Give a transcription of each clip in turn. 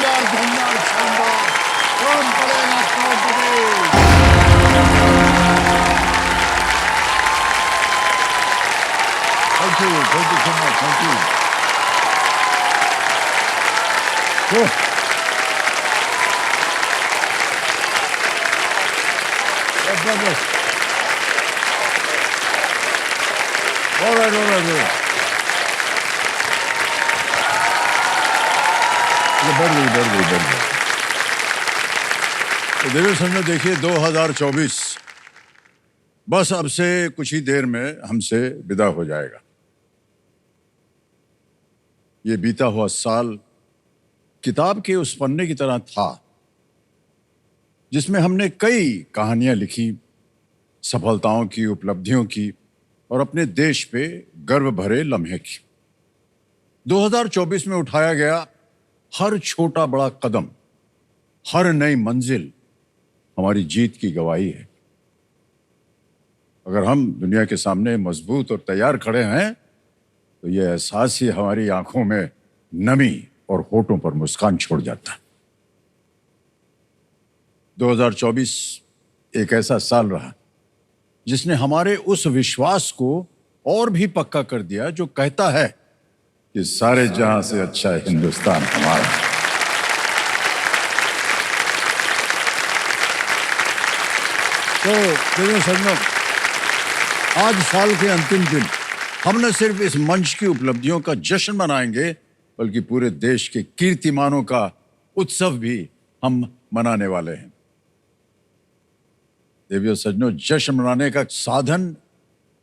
शानदार धन्यवाद शानदार कौन पड़ेगा crorepati thank you so much thank you जबरदस्त all right बढ़ गई तो देवेश समझो देखिए 2024 बस अब से कुछ ही देर में हमसे विदा हो जाएगा। ये बीता हुआ साल किताब के उस पन्ने की तरह था जिसमें हमने कई कहानियां लिखी, सफलताओं की, उपलब्धियों की और अपने देश पे गर्व भरे लम्हे की। 2024 में उठाया गया हर छोटा बड़ा कदम, हर नई मंजिल हमारी जीत की गवाही है। अगर हम दुनिया के सामने मजबूत और तैयार खड़े हैं तो यह एहसास ही हमारी आंखों में नमी और होठों पर मुस्कान छोड़ जाता है। 2024 एक ऐसा साल रहा जिसने हमारे उस विश्वास को और भी पक्का कर दिया जो कहता है कि सारे जहां से अच्छा हिंदुस्तान हमारा। तो सज्जनों, आज साल के अंतिम दिन हम न सिर्फ इस मंच की उपलब्धियों का जश्न मनाएंगे बल्कि पूरे देश के कीर्तिमानों का उत्सव भी हम मनाने वाले हैं। देवियों सज्जनों, जश्न मनाने का साधन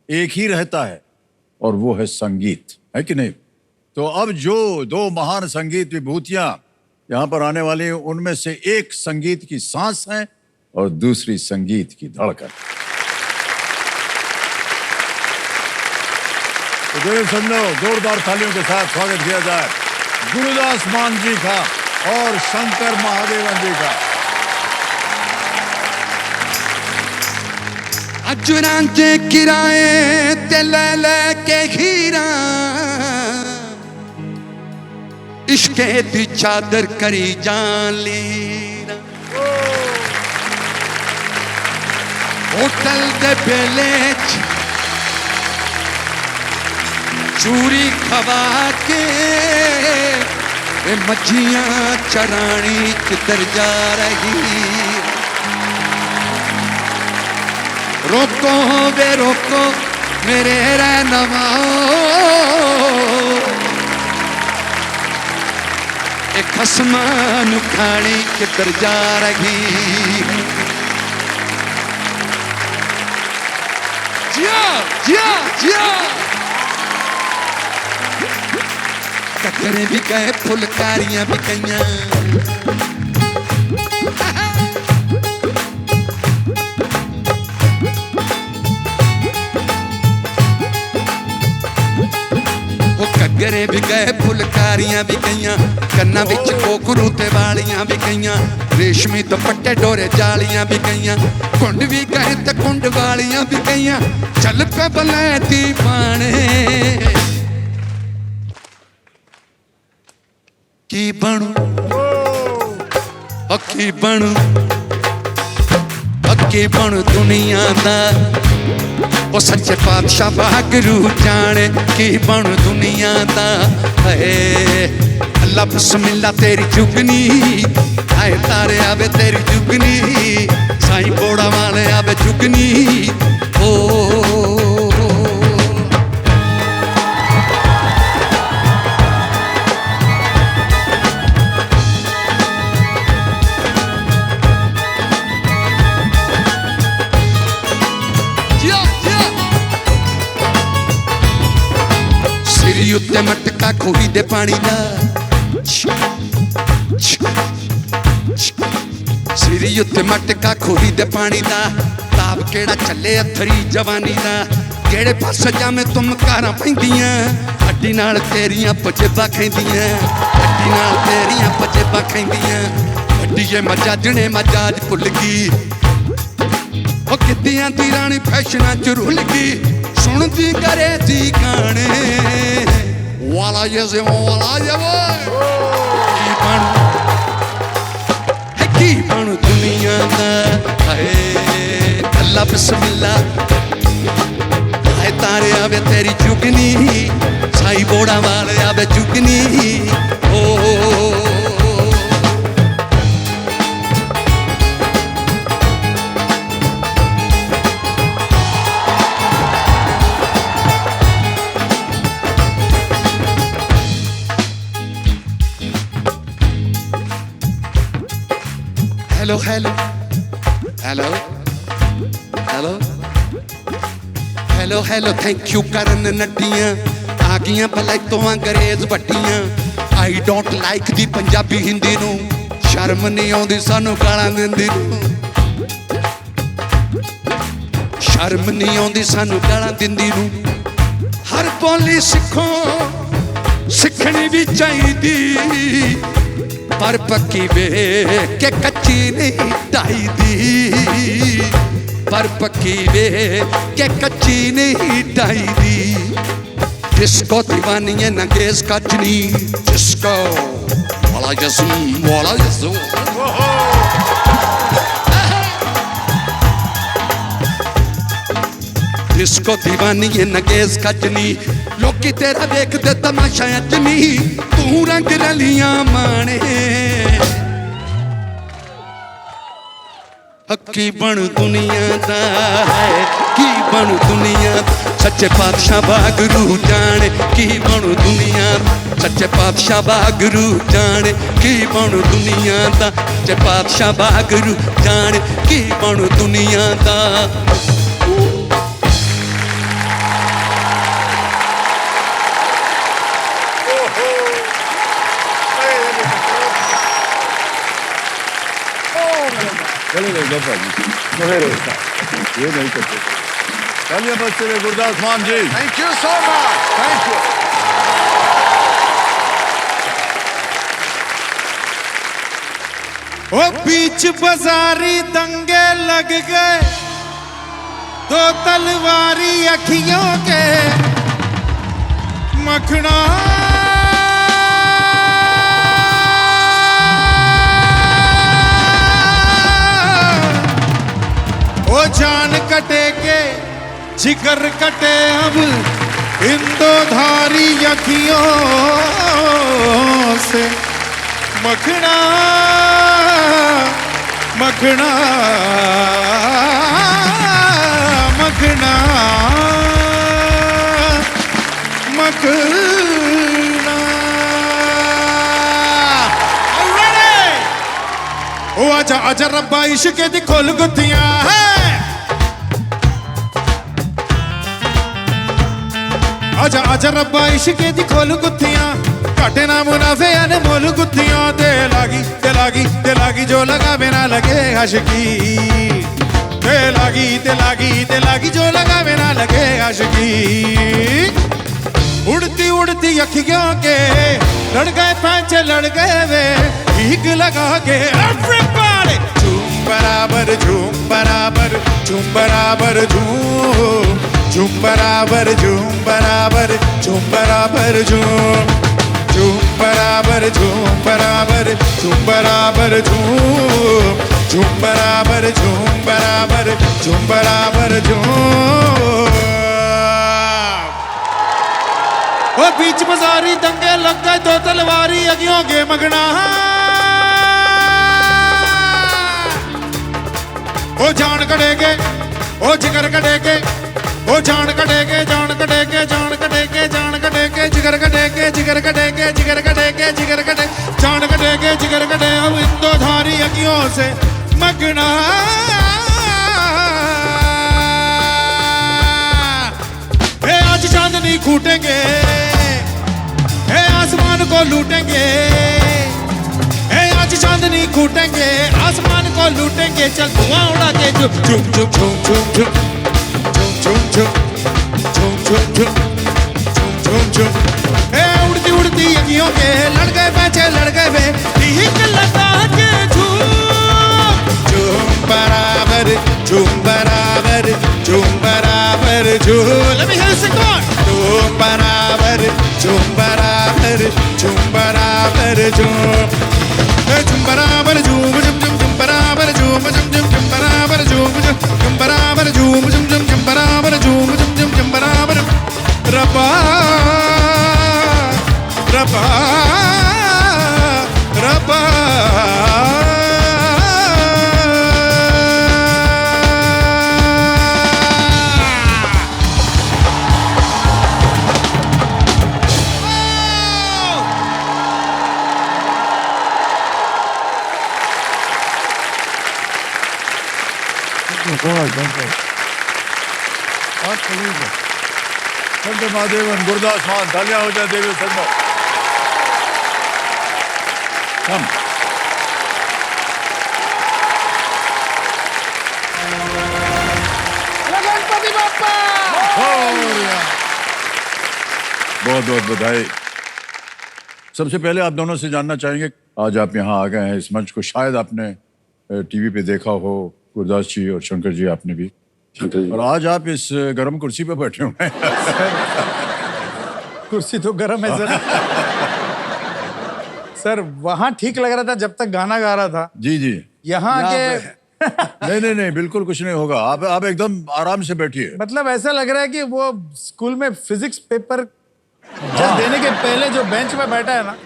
एक ही रहता है और वो है संगीत, है कि नहीं? तो अब जो दो महान संगीत विभूतियां यहां पर आने वाली हैं उनमें से एक संगीत की सांस है और दूसरी संगीत की धड़कन। तो देव सज्जनों, जोरदार तालियों के साथ स्वागत किया जाए गुरुदास मान जी का और शंकर महादेवन जी का। अजुरांचे किराए ते ले के हीरा इश्के दी चादर करी जान लीरा होटल दे बेले चूरी खवा के मछियां चरानी किधर जा रही। रोको वे रोको मेरे रहनुमा, एक खसमान खानी किधर जा रही। जिया जिया जिया ककरे भी कहे फुलकारियां भी कहियां गरे भी गए फुलकारियां भी गईयां कन्ना विच कोकरू ते वालियां भी गईयां रेशमी दुपट्टे डोरे जालियां भी गईयां कुंड भी गए ते कुंड वालियां भी गईयां चल पे बलैती पाने की बनू अक्की बनू दुनिया दा ओ सच्चे पातशाह वागरू जाने की बन दुनिया दा है। अल्लाह बिस्मिल्लाह तेरी जुगनी आए तारे आवे तेरी जुगनी साईं बोड़ा वाले आवे जुगनी ओ उत्ते मटका खोई दे पानी दा सिरी उत्ते मटका खोई दे पानी दा ताब केड़ा चले अथरी जवानी दा केड़े पास जामे तुम कारां पैंदियां हड्डी नाल तेरियां पजेबा खैंदियां हड्डी नाल तेरियां पजेबा खैंदियां हड्डीए मजाजने मजाज भुल गई ओ किद्दियां दी रानी फैशनां च रुल गई सुनदी करे दी गाने वाला ये से वाला ये वो बिस्मिल्ला हाय तारे आवे तेरी जुगनी साई बोड़ा वाले आवे जुगनी ओ hello hello hello hello hello hello thank you Karan नड्डियां आ गईयां भले तो अंग्रेज बट्टियां I don't like the Punjabi Hindi नू शर्म नहीं आउंदी सानू गालां दिंदी नू शर्म नहीं आउंदी सानू गालां दिंदी नू हर बोली सिखो सिखनी भी चाहिदी पर पक्की वे के कच्ची नहीं ढाई दी पर पक्की वे के कच्ची नहीं ढाई दी जिसको दीवानी है नंगेज कचनी जिसको वाला यसू जिसको दीवानी है नंगेज कचनी लोकी तेरा देखते तमाशा अचनी तू रंग रलियां माने की बन दुनिया दा है की बन दुनिया सच्चे पातशाह बागरू जाने की बन दुनिया सच्चे पातशाह बागरू जाने की बन दुनिया दा सच्चे पातशाह बागरू जाने की बन दुनिया दा चलिए जफर जी ये नहीं करते चलिए बस चलिए Gurdas Maan ji thank you so much thank you ओ बीच बाजारी दंगे लग गए दो तलवारी अखियों के मखना ओ जान कटे के जिगर कटे अब इन दो धारी अखियों से मखना मखना मखना मखना ओ आजा आजा रब्बा इश्क दी खोल गुत्थियां है आजा आजा रब्बा इश्क दी खोल गुत्थियां घाटे ना मुनाफे ने मोल गुत्थियां ते लागी जो लगा बिना लगे आशिकी ते लागी जो लगा बिना लगे आशिकी उड़ती उड़ती अखियों के लड़ गए पैंचे लड़ गए वे भीग लगा के एवरीबॉडी झूम बराबर झूम बराबर झूम बराबर झूम झूम बराबर झूम बराबर झूम बराबर झूम झूम बराबर झूम बराबर झूम बराबर झूम झूम बराबर झूम बराबर झूम बराबर झूम ओ बीच बाजारी दंगे लग गए दो तलवारी अगियों के मगना ओ जान कटेगे ओ जिगर कटेगे ओ जान कटेगे जान कटेगे जान कटेगे जान कटेगे जिगर कटेगे जिगर कटेगे जिगर कटेगे जिगर कटे जान कटेगे जिगर कटे अब इन दो धारी अगियों से मगना हे आज चांदनी कूटेंगे हे आसमान को लूटेंगे हे आज चांदनी कूटेंगे आसमान को लूटेंगे चल धुआं उड़ा के झुम झुम झुम झुम झुम झुम झुम झुम झुम झुम झुम झुम झुम हे उड़ती उड़ती अखियों के लड़ गए पैचे लड़ गए वे ठीक लगा के झूम झूम बराबर झूम बराबर झूम बराबर झूम let me hear you sing on झूम बराबर झूम बराबर झूम बराबर झूम झूम बराबर झूम झूम झूम झूम बराबर झूम झूम झूम झूम बराबर झूम झूम बराबर झूम बहुत करीब है। संत महादेवन गुरदास मान तालियां हो जाए देवी संत। हम गणपति बाप्पा। बहुत बहुत बधाई। सबसे पहले आप दोनों से जानना चाहेंगे, आज आप यहाँ आ गए हैं इस मंच को, शायद आपने टीवी पे देखा हो, गुरदास जी और शंकर जी आपने भी, और आज आप इस गर्म कुर्सी पे बैठे हुए हैं। कुर्सी तो गर्म है सर। सर वहां ठीक लग रहा था जब तक गाना गा रहा था, जी जी। यहाँ के नहीं, बिल्कुल कुछ नहीं होगा। आप एकदम आराम से बैठिए। मतलब ऐसा लग रहा है कि वो स्कूल में फिजिक्स पेपर जब देने के पहले जो बेंच पे बैठा है ना,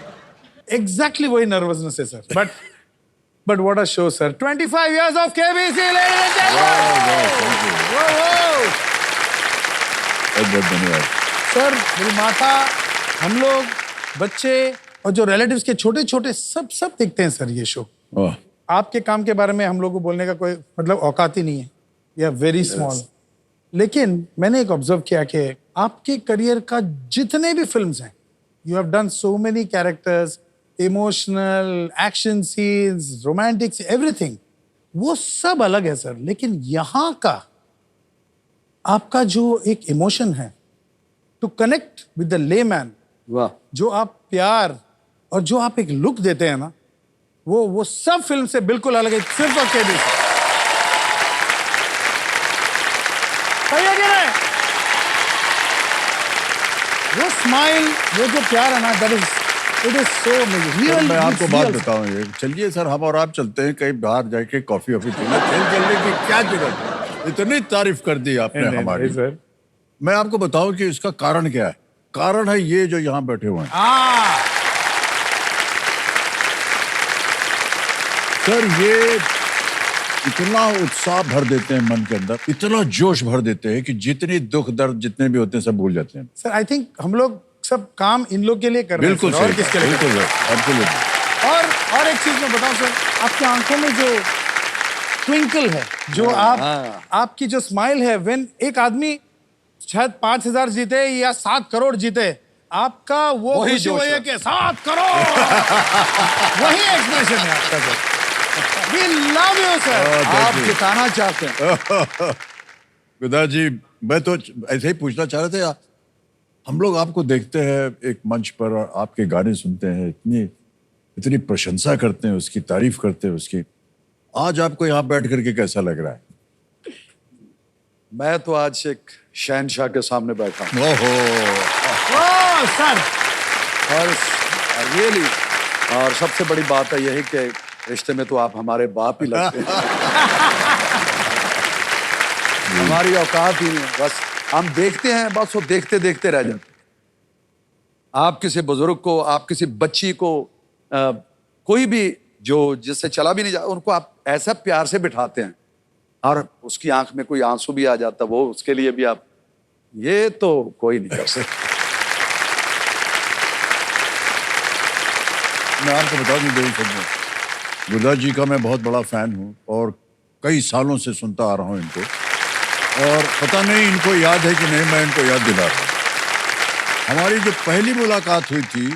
एग्जैक्टली वही नर्वसनेस है sir. But what a show sir. 25 years of KBC, ladies and gentlemen। बहुत बहुत धन्यवाद सर। मेरी माता, हम लोग, बच्चे और जो रिलेटिव्स के छोटे छोटे सब देखते हैं सर ये शो। वाह। आपके काम के बारे में हम लोग को बोलने का कोई मतलब औकात ही नहीं है, या वेरी स्मॉल। लेकिन मैंने एक ऑब्जर्व किया कि आपके करियर का जितने भी फिल्म्स हैं, you have done so many characters, emotional, action scenes, romantic, everything, वो सब अलग है सर। लेकिन यहाँ का आपका जो एक इमोशन है, to connect with the layman, वाह, जो आप प्यार और जो आप एक लुक देते हैं ना, वो सब फिल्म से बिल्कुल अलग है, सिर्फ और केबीसी। सही है कि नहीं? वो स्माइल, वो जो प्यार है ना, that is, it is so real. मैं आपको बात बताऊं, ये चलिए सर, हम और आप चलते हैं कहीं बाहर जाके कॉफी वॉफी पीने। चलने की क्या जरूरत है? इतनी तारीफ कर दी आपने हमारी। सर मैं आपको बताऊं कि इसका कारण क्या है। कारण है ये जो यहाँ बैठे हुए हैं सर, ये इतना उत्साह भर देते हैं मन के अंदर, इतना जोश भर देते हैं कि जितनी दुख दर्द जितने भी होते हैं सब भूल जाते हैं। सर, आई थिंक हम लोग सब काम इन लोग के लिए कर रहे हैं। बिल्कुल सर, और किसके लिए? बिल्कुल एब्सोल्युटली। और एक चीज मैं बताऊं सर, आपकी आंखों में जो ट्विंकल है, जो आपकी जो स्माइल है, व्हेन एक आदमी शायद 5,000 जीते या 7 करोड़ जीते, आपका वो खुशी वही है कि 7 करोड़। वही एक्सप्रेशन है आपका sir. We love you, sir। आप जिताना चाहते हैं। गुरदास जी, मैं तो ऐसे ही पूछना चाह रहे थे, हम लोग आपको देखते हैं एक मंच पर और आपके गाने सुनते हैं, इतनी प्रशंसा करते हैं उसकी, तारीफ करते हैं उसकी। आज आपको यहाँ बैठ करके कैसा लग रहा है? मैं तो आज एक शहनशाह के सामने बैठा हूँ। ओहो, सर, और रियली, और सबसे बड़ी बात है यही कि रिश्ते में तो आप हमारे बाप ही लगते हैं। हमारी औकात ही नहीं है, बस हम देखते हैं, बस वो देखते देखते रह जाते। आप किसी बुजुर्ग को, आप किसी बच्ची को, कोई भी जो जिससे चला भी नहीं जाता, उनको आप ऐसा प्यार से बिठाते हैं और उसकी आंख में कोई आंसू भी आ जाता, वो उसके लिए भी आप, ये तो कोई नहीं कर सकता। मैं आपको बता दूं देवी सर, गुरदास जी का मैं बहुत बड़ा फैन हूँ और कई सालों से सुनता आ रहा हूँ इनको, और पता नहीं इनको याद है कि नहीं, मैं इनको याद दिला रहा हूँ। हमारी जो पहली मुलाकात हुई थी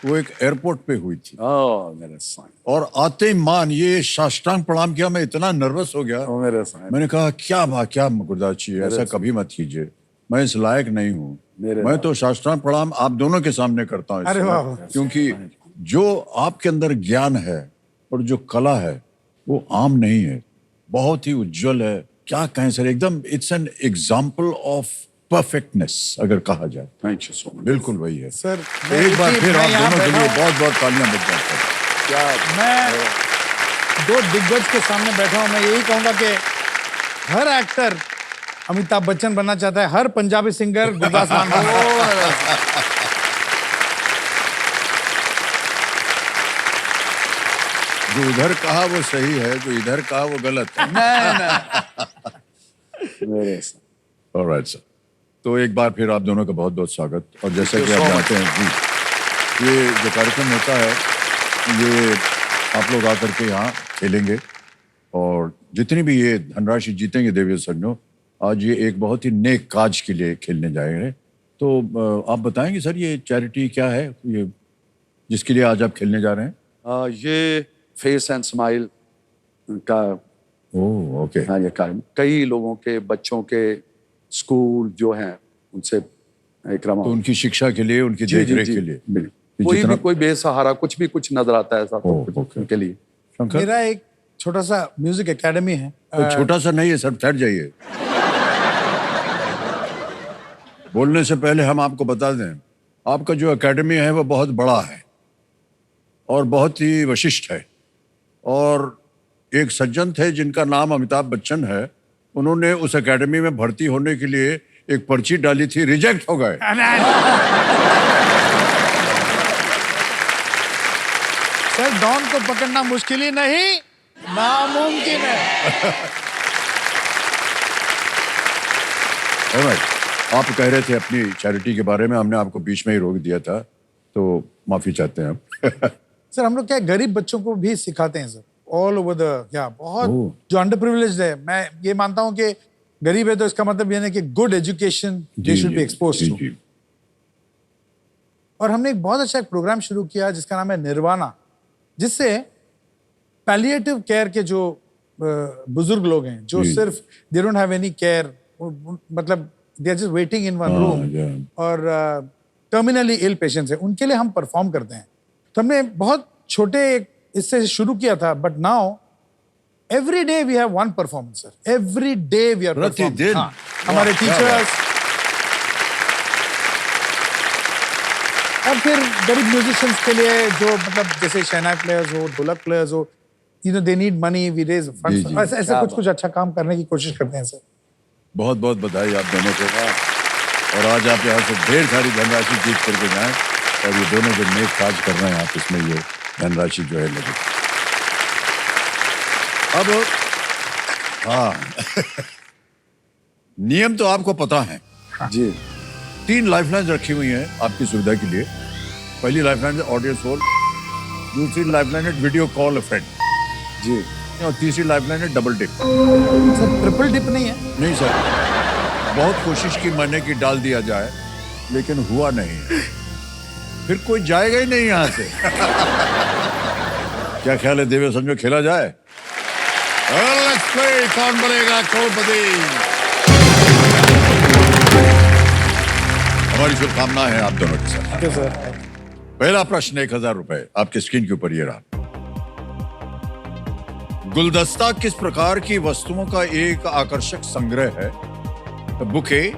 वो एक एयरपोर्ट पे हुई थी, मेरे साईं, और आते ही मान ये साष्टांग प्रणाम किया, मैं इतना नर्वस हो गया। मेरे साईं, मैंने कहा क्या गुरदास जी, ऐसा कभी मत कीजिए, मैं इस लायक नहीं हूँ। मैं तो साष्टांग प्रणाम आप दोनों के सामने करता हूँ, अरे वाह, क्योंकि जो आपके अंदर ज्ञान है और जो कला है वो आम नहीं है, बहुत ही उज्जवल है। क्या कहें सर, एकदम it's an example of perfectness अगर कहा जाए। Thank you so much. बिल्कुल वही है सर, तो एक बार फिर आप दोनों के लिए बहुत बहुत तालियां बज जाती हैं। क्या मैं 2 दिग्गज के सामने बैठा हूं। मैं यही कहूंगा कि हर एक्टर अमिताभ बच्चन बनना चाहता है, हर पंजाबी सिंगर गुरदास मान। जो उधर कहा वो सही है, जो इधर कहा वो गलत है। मेरे साईं। ऑलराइट सर, तो एक बार फिर आप दोनों का बहुत बहुत स्वागत। और जैसा कि आप जानते हैं जी, ये जो कार्यक्रम होता है ये आप लोग आकर के यहाँ खेलेंगे और जितनी भी ये धनराशि जीतेंगे देवी संजो, आज ये एक बहुत ही नेक काज के लिए खेलने जाएंगे। तो आप बताएंगे सर ये चैरिटी क्या है, ये जिसके लिए आज आप खेलने जा रहे हैं? ये फेस एंड स्माइल का ओह ओके। हाँ, ये कई लोगों के बच्चों के स्कूल जो हैं उनसे एक तो उनकी शिक्षा के लिए, उनकी देख रेख के लिए, कोई जितना- भी कोई बेसहारा कुछ भी कुछ नजर आता है ऐसा तो ओह, कुछ ओके। उनके लिए। शंकर मेरा एक छोटा सा म्यूजिक एकेडमी है। तो छोटा सा नहीं है सर, ठहर जाइए। बोलने से पहले हम आपको बता दें, आपका जो एकेडमी है वो बहुत बड़ा है और बहुत ही वशिष्ठ है। और एक सज्जन थे जिनका नाम अमिताभ बच्चन है, उन्होंने उस एकेडमी में भर्ती होने के लिए एक पर्ची डाली थी, रिजेक्ट हो गए। सर डॉन को पकड़ना मुश्किल ही नहीं, नामुमकिन है। Alright, आप कह रहे थे अपनी चैरिटी के बारे में, हमने आपको बीच में ही रोक दिया था, तो माफी चाहते हैं हम। सर हम लोग क्या गरीब बच्चों को भी सिखाते हैं सर, ऑल ओवर द, क्या बहुत ओह। जो अंडर प्रिविलेज्ड है। मैं ये मानता हूँ कि गरीब है तो इसका मतलब ये नहीं कि good education they should be exposed to. और हमने एक बहुत अच्छा एक प्रोग्राम शुरू किया जिसका नाम है निर्वाणा, जिससे पैलिएटिव केयर के जो बुजुर्ग लोग हैं, जो जी। सिर्फ they don't have any care, मतलब they are just waiting in one room, yeah. और टर्मिनली इल पेशेंट्स हैं, उनके लिए हम परफॉर्म करते हैं। तो हमने बहुत छोटे इससे शुरू किया था, but now every day we have one performance sir, every day we are प्रतिदिन? हमारे वाह, क्या टीचर्स और फिर गरीब म्यूजिशियंस के लिए जो मतलब जैसे शहनाई प्लेयर्स हो, ढोलक प्लेयर्स हो, you know they need money, we raise जी, फंड्स, जी। ऐसे क्या कुछ कुछ अच्छा काम करने की कोशिश करते हैं सर। बहुत बहुत बधाई आप दोनों को। और आज आप यहाँ से ढेर सारी धनराशि जीत करके जाएं, और ये दोनों जो नेक काज कर रहे हैं आप, इसमें ये धनराशि जो है लगे। अब हाँ नियम तो आपको पता है। जी 3 लाइफलाइन रखी हुई हैं आपकी सुविधा के लिए। पहली लाइफलाइन है ऑडियो सोल, दूसरी लाइफलाइन है वीडियो कॉल अ फ्रेंड, जी और तीसरी लाइफलाइन है double dip. Sir triple dip नहीं है? नहीं सर, बहुत कोशिश की मैंने कि डाल दिया जाए, लेकिन हुआ नहीं। फिर कोई जाएगा ही नहीं यहाँ से। क्या ख्याल है देवे संजो, खेला जाए? Let's play, कौन बनेगा करोड़पति। हमारी शुभकामनाएं हैं आप दोनों के साथ। Okay sir. पहला प्रश्न 1000 रुपए आपके स्क्रीन के ऊपर ये रहा। गुलदस्ता किस प्रकार की वस्तुओं का एक आकर्षक संग्रह है? A bouquet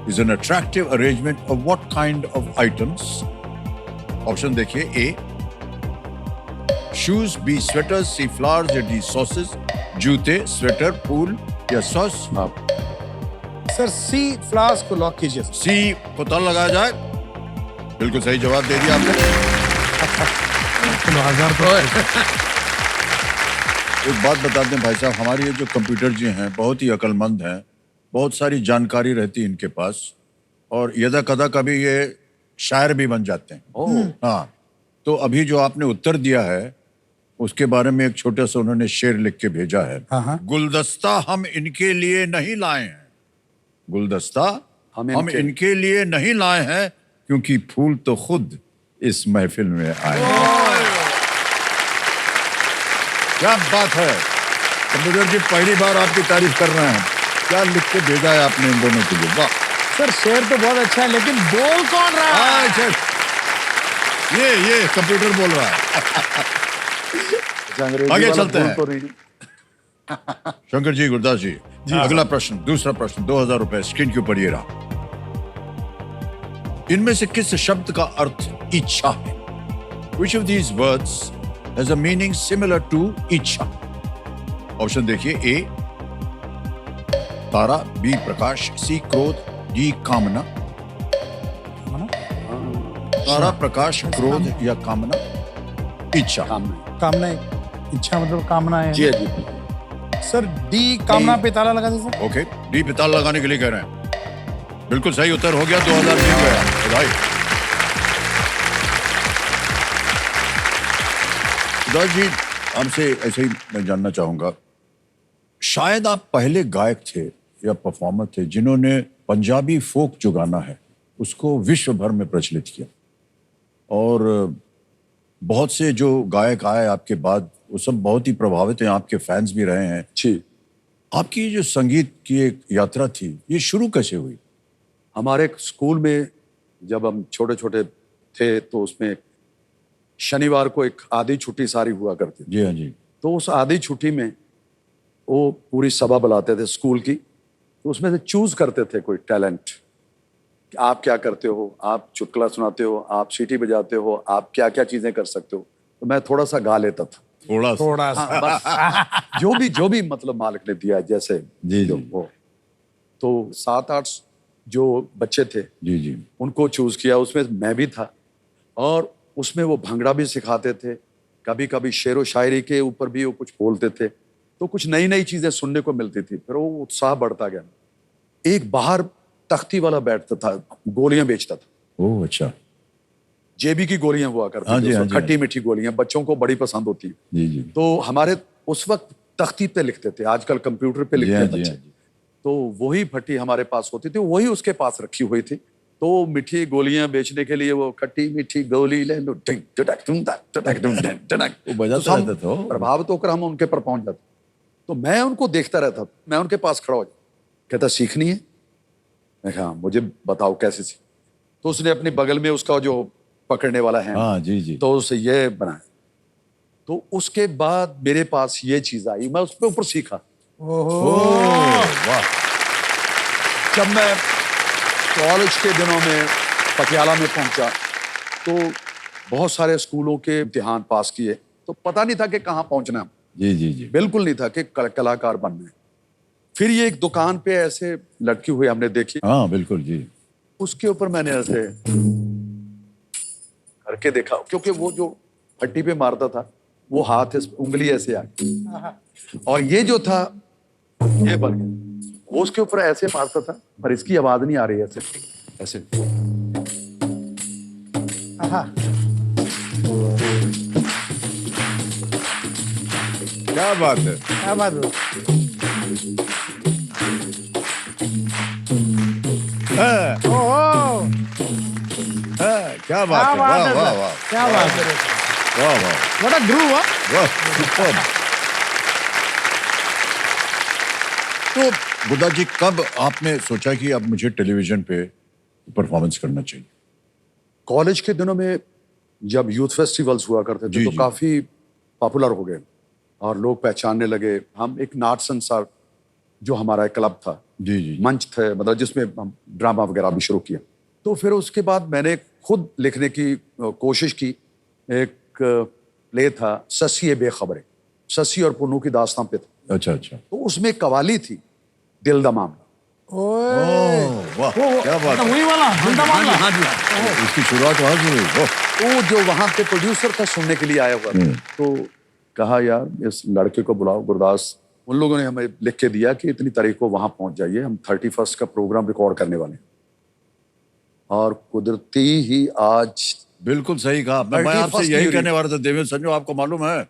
is an attractive arrangement of what kind of items? Option देखिए, ए शूज, बी स्वेटर्स, सी फ्लावर्स, या डी सॉसेस। जूते, स्वेटर, फूल या सॉस? सर सी फ्लावर्स को लॉक कीजिए सर। सी को ताला लगाया जाए। बिल्कुल सही जवाब दे दिया आपने। एक बात बता दें भाई साहब, हमारे ये जो कंप्यूटर जी हैं बहुत ही अक्लमंद हैं, बहुत सारी जानकारी रहती है इनके पास, और यदा कदा कभी ये शायर भी बन जाते हैं। हाँ, तो अभी जो आपने उत्तर दिया है उसके बारे में एक छोटा सा उन्होंने शेर लिख के भेजा है। हाँ। गुलदस्ता हम इनके लिए नहीं लाए हैं, गुलदस्ता हम हम इनके लिए नहीं लाए हैं, क्योंकि फूल तो खुद इस महफिल में आए हैं। क्या बात है कंप्यूटर जी, पहली बार आपकी तारीफ कर रहे हैं। क्या लिख के भेजा है आपने इन दोनों के लिए? वाह। सर शेर तो बहुत अच्छा है, लेकिन बोल कौन रहा है? अच्छा, ये कंप्यूटर बोल रहा है। अंग्रेजी आगे वाला चलते बोल हैं। तो नहीं। शंकर जी, गुरदास जी, अगला प्रश्न, दूसरा प्रश्न, 2000 रुपए स्क्रीन के ऊपर ये रहा। इनमें से किस शब्द का अर्थ इच्छा है? Which of these words has a meaning similar to इच्छा? ऑप्शन देखिए, ए तारा, बी प्रकाश, सी क्रोध, डी कामना। तारा, प्रकाश, क्रोध या कामना? इच्छा। कामना, इच्छा मतलब कामना है। जी जी सर डी कामना पे ताला लगा दे सर। ओके, डी पे ताला लगाने के लिए कह रहे हैं। बिल्कुल सही उत्तर हो गया, 2000 जीत गया। बधाई। दास जी, हमसे ऐसे ही मैं जानना चाहूंगा, शायद आप पहले गायक थे या परफॉर्मर थे जिन्होंने पंजाबी फोक जो गाना है उसको विश्व भर में प्रचलित किया। और बहुत से जो गायक आए आपके बाद वो सब बहुत ही प्रभावित हैं, आपके फैंस भी रहे हैं। जी, आपकी जो संगीत की एक यात्रा थी ये शुरू कैसे हुई? हमारे स्कूल में जब हम छोटे छोटे थे तो उसमें शनिवार को एक आधी छुट्टी सारी हुआ करती थी। जी हाँ जी। तो उस आधी छुट्टी में वो पूरी सभा बुलाते थे स्कूल की, तो उसमें से चूज करते थे कोई टैलेंट, आप क्या करते हो, आप चुटकुला सुनाते हो, आप सीटी बजाते हो, आप क्या क्या चीजें कर सकते हो। तो मैं थोड़ा सा गा लेता था, थोड़ा सा। हाँ, बस जो भी मतलब मालिक ने दिया जैसे जी जो जी वो। तो 7-8 जो बच्चे थे जी जी। उनको चूज किया, उसमें मैं भी था। और उसमें वो भंगड़ा भी सिखाते थे, कभी कभी शेरो शायरी के ऊपर भी वो कुछ बोलते थे, तो कुछ नई नई चीजें सुनने को मिलती थी। फिर वो उत्साह बढ़ता गया। एक बाहर तख्ती वाला बैठता था, गोलियां बेचता था। ओह अच्छा। जेबी की गोलियां हुआ करती हाँ जी, थी, हाँ जी, खट्टी मीठी गोलियां, बच्चों को बड़ी पसंद होती है। जी जी। तो हमारे उस वक्त तख्ती पे लिखते थे, आजकल कंप्यूटर पे लिखते हैं जी, बच्चे। हाँ जी। तो वही फट्टी हमारे पास होती थी, वही उसके पास रखी हुई थी। तो मीठी गोलियां बेचने के लिए वो खट्टी मीठी गोली ले लो, टिंग टटक टुंग टक टटक टुंग टक टटक, वो बजाते तो हम रहते थे, ओ। प्रभावित होकर हम उनके पर पहुंच जाते। तो मैं उनको देखता रहता, मैं उनके पास खड़ा हो जाता, कहता सीखनी है। मैं कहा मुझे बताओ कैसे सीख। तो उसने अपनी बगल में उसका जो पकड़ने वाला है, हाँ जी जी। तो उसे ये बनाया। तो उसके बाद मेरे पास ये चीज आई, मैं उसके ऊपर सीखा। वाह। जब मैं कॉलेज के दिनों में पटियाला में पहुंचा तो बहुत सारे स्कूलों के इम्तिहान पास किए, तो पता नहीं था कि कहाँ पहुंचना है। जी जी जी। बिल्कुल नहीं था कि कलाकार बनना है। फिर ये एक दुकान पे ऐसे लटकी हुई हमने देखी, हाँ बिल्कुल जी। उसके ऊपर मैंने ऐसे करके देखा, क्योंकि वो जो फट्टी पे मारता था वो हाथ उंगली ऐसे आ गई, और ये जो था ये बन गया। वो उसके ऊपर ऐसे मारता था पर इसकी आवाज नहीं आ रही ऐसे ऐसे। क्या बात है। क्या बात है। ओह, क्या बात है। वाह वाह वाह। क्या बात है। वाह वाह What a groove, huh? वाह। superb। तो बुद्धा जी कब आपने सोचा कि अब मुझे टेलीविजन पे परफॉर्मेंस करना चाहिए? कॉलेज के दिनों में जब यूथ फेस्टिवल्स हुआ करते थे जी, तो जी। काफी पॉपुलर हो गए और लोग पहचानने लगे। हम एक नाट संसार जो हमारा एक क्लब था, जी जी। मंच थे, मतलब जिसमें हम ड्रामा वगैरह भी शुरू किया। तो फिर उसके बाद मैंने खुद लिखने की कोशिश की। एक प्ले था ससी ए बेखबरे, ससी और पुन्नू की दास्तां पे था। अच्छा अच्छा। तो उसमें कवाली थी दिल दा मामला। ओह वाह क्या बात है। वही वाला जिंदा मामला। हाँ जी। इसकी शुरुआत वहां से हुई। ओह, तो जो वहां पे प्रोड्यूसर था सुनने के लिए आया हुआ था, तो कहा यार इस लड़के को बुलाओ, गुरदास। उन लोगों ने हमें लिख के दिया कि इतनी तारीख को वहां पहुंच जाइए, हम 31 का प्रोग्राम रिकॉर्ड करने वाले हैं। और कुदरती ही आज बिल्कुल सही कहा आपने। मैं 31st आपसे यही की कहने वाला था देवेंद्र संजू, आपको मालूम है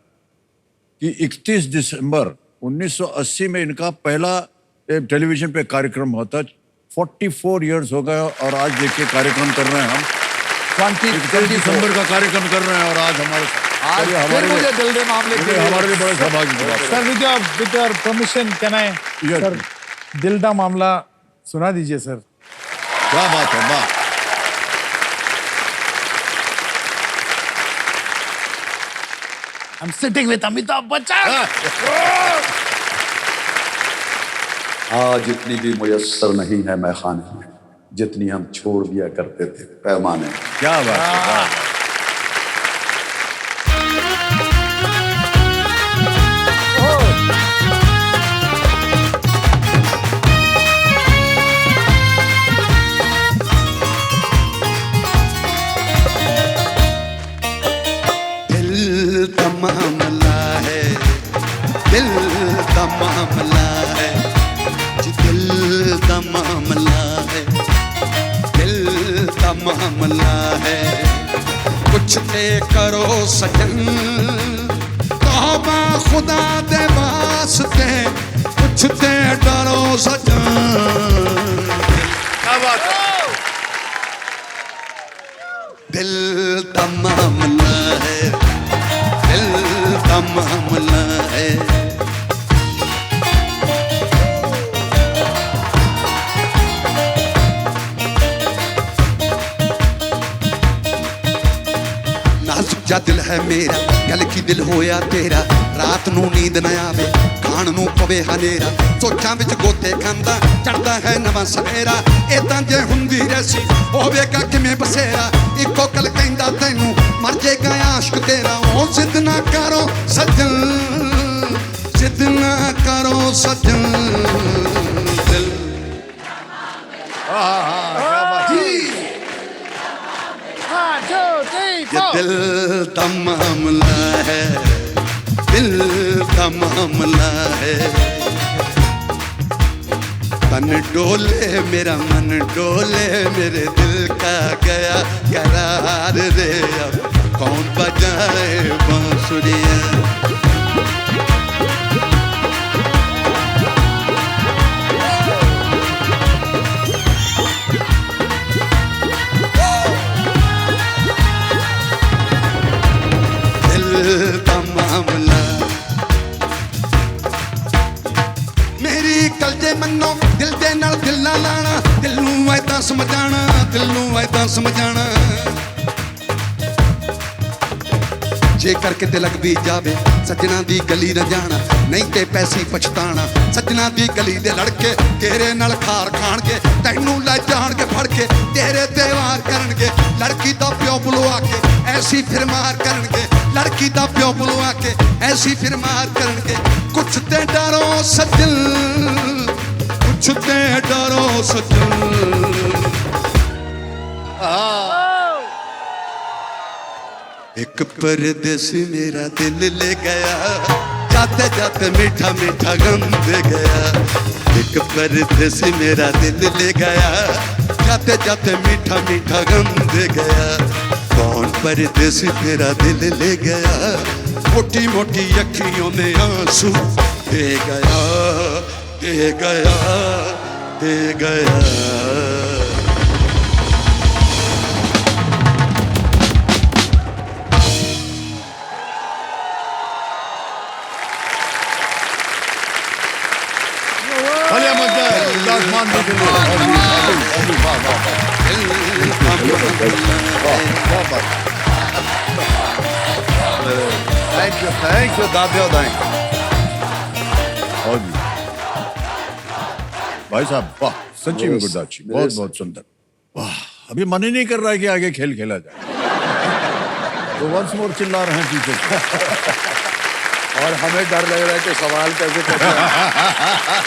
कि 31 दिसंबर 1980 में इनका पहला टेलीविजन पे कार्यक्रम होता। 44 इयर्स हो गए और आज देखिए कार्यक्रम कर रहे हैं हम। 31 दिसंबर का कार्यक्रम कर रहे हैं और आज हमारे साथ। आज ये फिर मुझे दिल दे मामले के लिए हमारे लिए बड़े सौभाग्य की बात है। Sir with your permission can I Yes. Sir दिल दा मामला सुना दीजिए सर। क्या बात है। वाह। I am sitting with Amitabh Bachchan. आज इतनी भी मुयस्सर नहीं है मैखाने में, जितनी हम छोड़ दिया करते थे पैमाने में। क्या बात है। वाह। दिल का मामला है, दिल का मामला है जी, दिल का मामला है, दिल का मामला है। कुछ ते करो सजन, तौबा खुदा दे वास्ते, कुछ कुछ ते डरो सजन क्या बात है दिल का मामला है दिल का मामला है नाजुक जा दिल है मेरा गल की दिल होया तेरा रात नू नींद न आवे खाण नू पवे हनेरा सोचां विच गोते खांदा चढ़दा है नवां सवेरा इदां जे हुंदी रैसी होवेगा किवें बसेरा इक्को गल कहंदा तैनू मर जाएगा आशिक तेरा ओ जिद ना करो सजन जिद ना करो सजन दिल ये दिल का मामला है दिल का मामला है तन डोले मेरा मन डोले मेरे दिल का गया करार रे अब कौन बजाए बांसुरियां का मामला मेरी कल जे मनो दिल दे नाल दिल ना लाना दिल नू ऐदां समझाना दिल नू ऐदां समझाना जे करके ते लग भी जावे सजना दी गली न जाना नहीं ते पैसी पछताना सजना दी गली दे लड़के तेरे नाल खार खाणगे तैनू ले जाणगे फड़ के तेरे ते वार करनगे लड़की दा प्यो बुलवा के ऐसी फिर मार करनगे लड़की दा प्यो बुलवा के ऐसी फिर मार करनगे कुछ ते डरो सजन कुछ ते डरो सजन एक परदेसी मेरा दिल ले गया जाते जाते मीठा मीठा गम दे गया एक परदेसी मेरा दिल ले गया जाते जाते मीठा मीठा गम दे गया कौन परदेसी तेरा दिल ले गया मोटी मोटी अखियों में आंसू दे गया दे गया दे गया भले मत आसमान देख थैंक यू दादे दाएं और भी भाई साहब वाह सच्ची में गुरदास जी बहुत बहुत सुंदर वाह अभी मन ही नहीं कर रहा है कि आगे खेल खेला जाए तो वंस मोर चिल्ला रहे हैं पीछे और हमें डर लग रहा है कि सवाल कैसे करना है।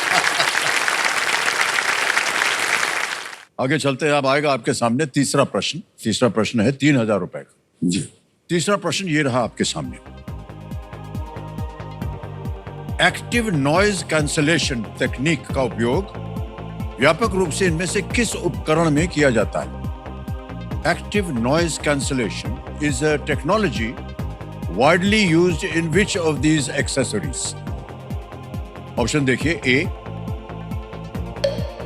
आगे चलते हैं अब आएगा आपके सामने तीसरा प्रश्न है 3,000 रुपए का जी तीसरा प्रश्न ये रहा आपके सामने एक्टिव नॉइज कैंसलेशन तकनीक का उपयोग व्यापक रूप से इनमें से किस उपकरण में किया जाता है active noise cancellation is a technology widely used in which of these accessories option देखिए ए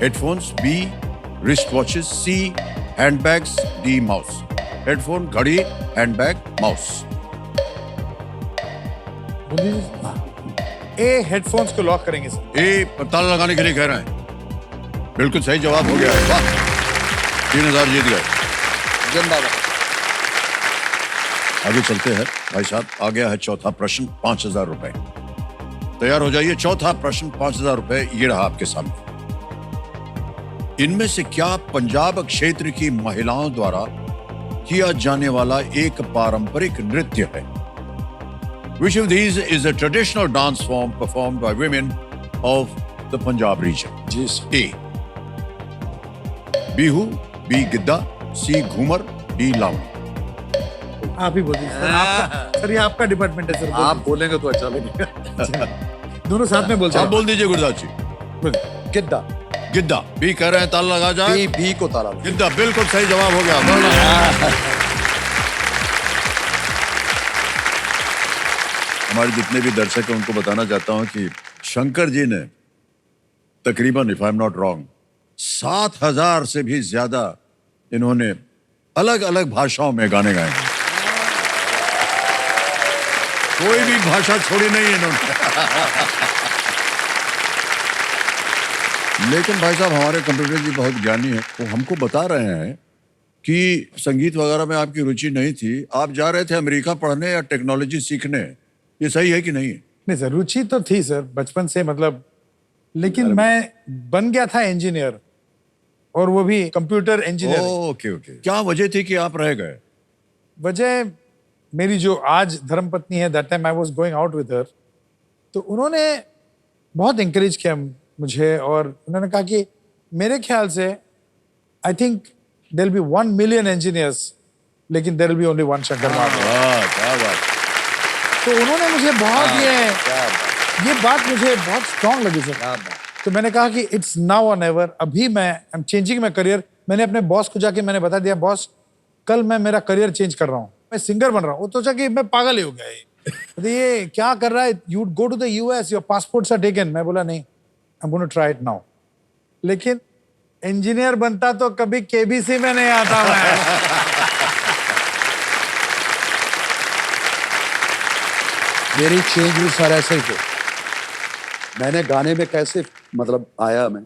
हेडफोन्स बी रिस्ट वॉचेस सी हैंडबैग्स डी माउस हेडफोन घड़ी हैंडबैग माउस ए हेडफोन्स को लॉक करेंगे सर ए ताला लगाने के लिए कह रहे हैं बिल्कुल सही जवाब हो गया है वाह 3,000 जीत गए जिंदाबाद आगे चलते हैं भाई साहब आ गया है चौथा प्रश्न 5,000 रुपए तैयार हो जाइए चौथा प्रश्न 5,000 रुपए ये रहा आपके सामने इनमें से क्या पंजाब क्षेत्र की महिलाओं द्वारा किया जाने वाला एक पारंपरिक नृत्य है Which of these is a traditional dance form performed by women of the Punjab region? जी sir A. Bihu B Giddha C Ghoomar D Lavani आप ही बोलिए सर आपका सर ये आपका डिपार्टमेंट है सर आप बोलेंगे तो अच्छा लगेगा दोनों साथ में बोलते आप हैं बोल दीजिए गुरदास जी गिद्दा गिद्दा बी कह रहे हैं ताला लगा जाए बी को ताला लगा। गिद्दा बिल्कुल सही जवाब हो गया हमारे जितने भी दर्शक हैं उनको बताना चाहता हूं कि शंकर जी ने तकरीबन, if I am not wrong, 7,000 से भी ज्यादा इन्होंने अलग अलग भाषाओं में गाने गाए हैं। कोई भी भाषा छोड़ी नहीं है इन्होंने। लेकिन भाई साहब, हमारे कंप्यूटर जी बहुत ज्ञानी हैं, वो हमको बता रहे हैं कि संगीत वगैरह में आपकी रुचि नहीं थी, आप जा रहे थे अमेरिका पढ़ने या टेक्नोलॉजी सीखने, ये सही है कि नहीं? नहीं सर, रुचि तो थी सर बचपन से, मतलब, लेकिन मैं बन गया था इंजीनियर, और वो भी कंप्यूटर इंजीनियर। ओके ओके, क्या वजह थी कि आप रह गए? वजह, मेरी जो आज धर्मपत्नी है, that time I was going out with her, तो उन्होंने बहुत इंकरेज किया मुझे, और उन्होंने कहा कि मेरे ख्याल से I think there will be 1 million engineers, लेकिन there will be only one Shankar Mahadev. वाह, क्या बात। तो उन्होंने मुझे बहुत ये बात मुझे बहुत स्ट्रांग लगी सर। तो मैंने कहा कि इट्स नाउ और नेवर, अभी मैं I am changing my career. मैंने अपने बॉस को जाके मैंने बता दिया, बॉस कल मैं मेरा करियर चेंज कर रहा हूँ, मैं सिंगर बन रहा हूँ। वो तो सोचा कि मैं पागल ही हो गया ये क्या कर रहा है, you go to the US, your passports are taken. मैं बोला नहीं, I am going to try it now. लेकिन इंजीनियर बनता तो कभी केबीसी में नहीं आता मैं। मेरी चेंज भी सर ऐसे ही थे। मैंने गाने में कैसे मतलब आया मैं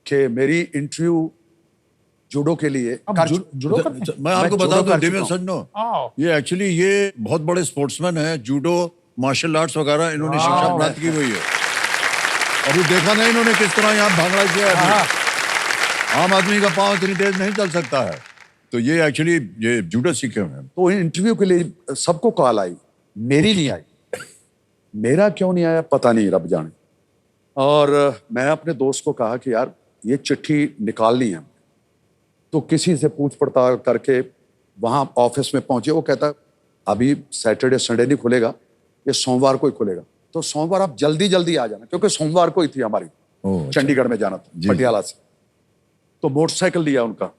कि मेरी इंटरव्यू जूडो के लिए अब जुड़ो करते हैं? मैं आपको मैं बता जूडो दूं कर दिव्य चुका हूं। सज्जनों, आओ। ये एक्चुअली ये बहुत बड़े स्पोर्ट्समैन हैं, जूडो, मार्शल आर्ट्स वगैरह इन्होंने शिक्षा प्राप्त की हुई है। और ये देखा नहीं इन्होंने किस तरह यहाँ भांगड़ा किया है अभी। आम आदमी का पाँव इतनी तेज नहीं चल सकता है, तो ये एक्चुअली ये जूडो सीखे हुए हैं। तो इंटरव्यू के लिए सबको कॉल आई, मेरी नहीं आई। मेरा क्यों नहीं आया पता नहीं, रब जाने। और मैं अपने दोस्त को कहा कि यार ये चिट्ठी निकालनी है। तो किसी से पूछ पड़ताल करके वहाँ ऑफिस में पहुंचे। वो कहता अभी सैटरडे संडे नहीं खुलेगा, ये सोमवार को ही खुलेगा। तो सोमवार आप जल्दी जल्दी आ जाना, क्योंकि सोमवार को ही थी हमारी अच्छा। चंडीगढ़ में जाना था जी। पटियाला से। तो मोटरसाइकिल लिया उनका,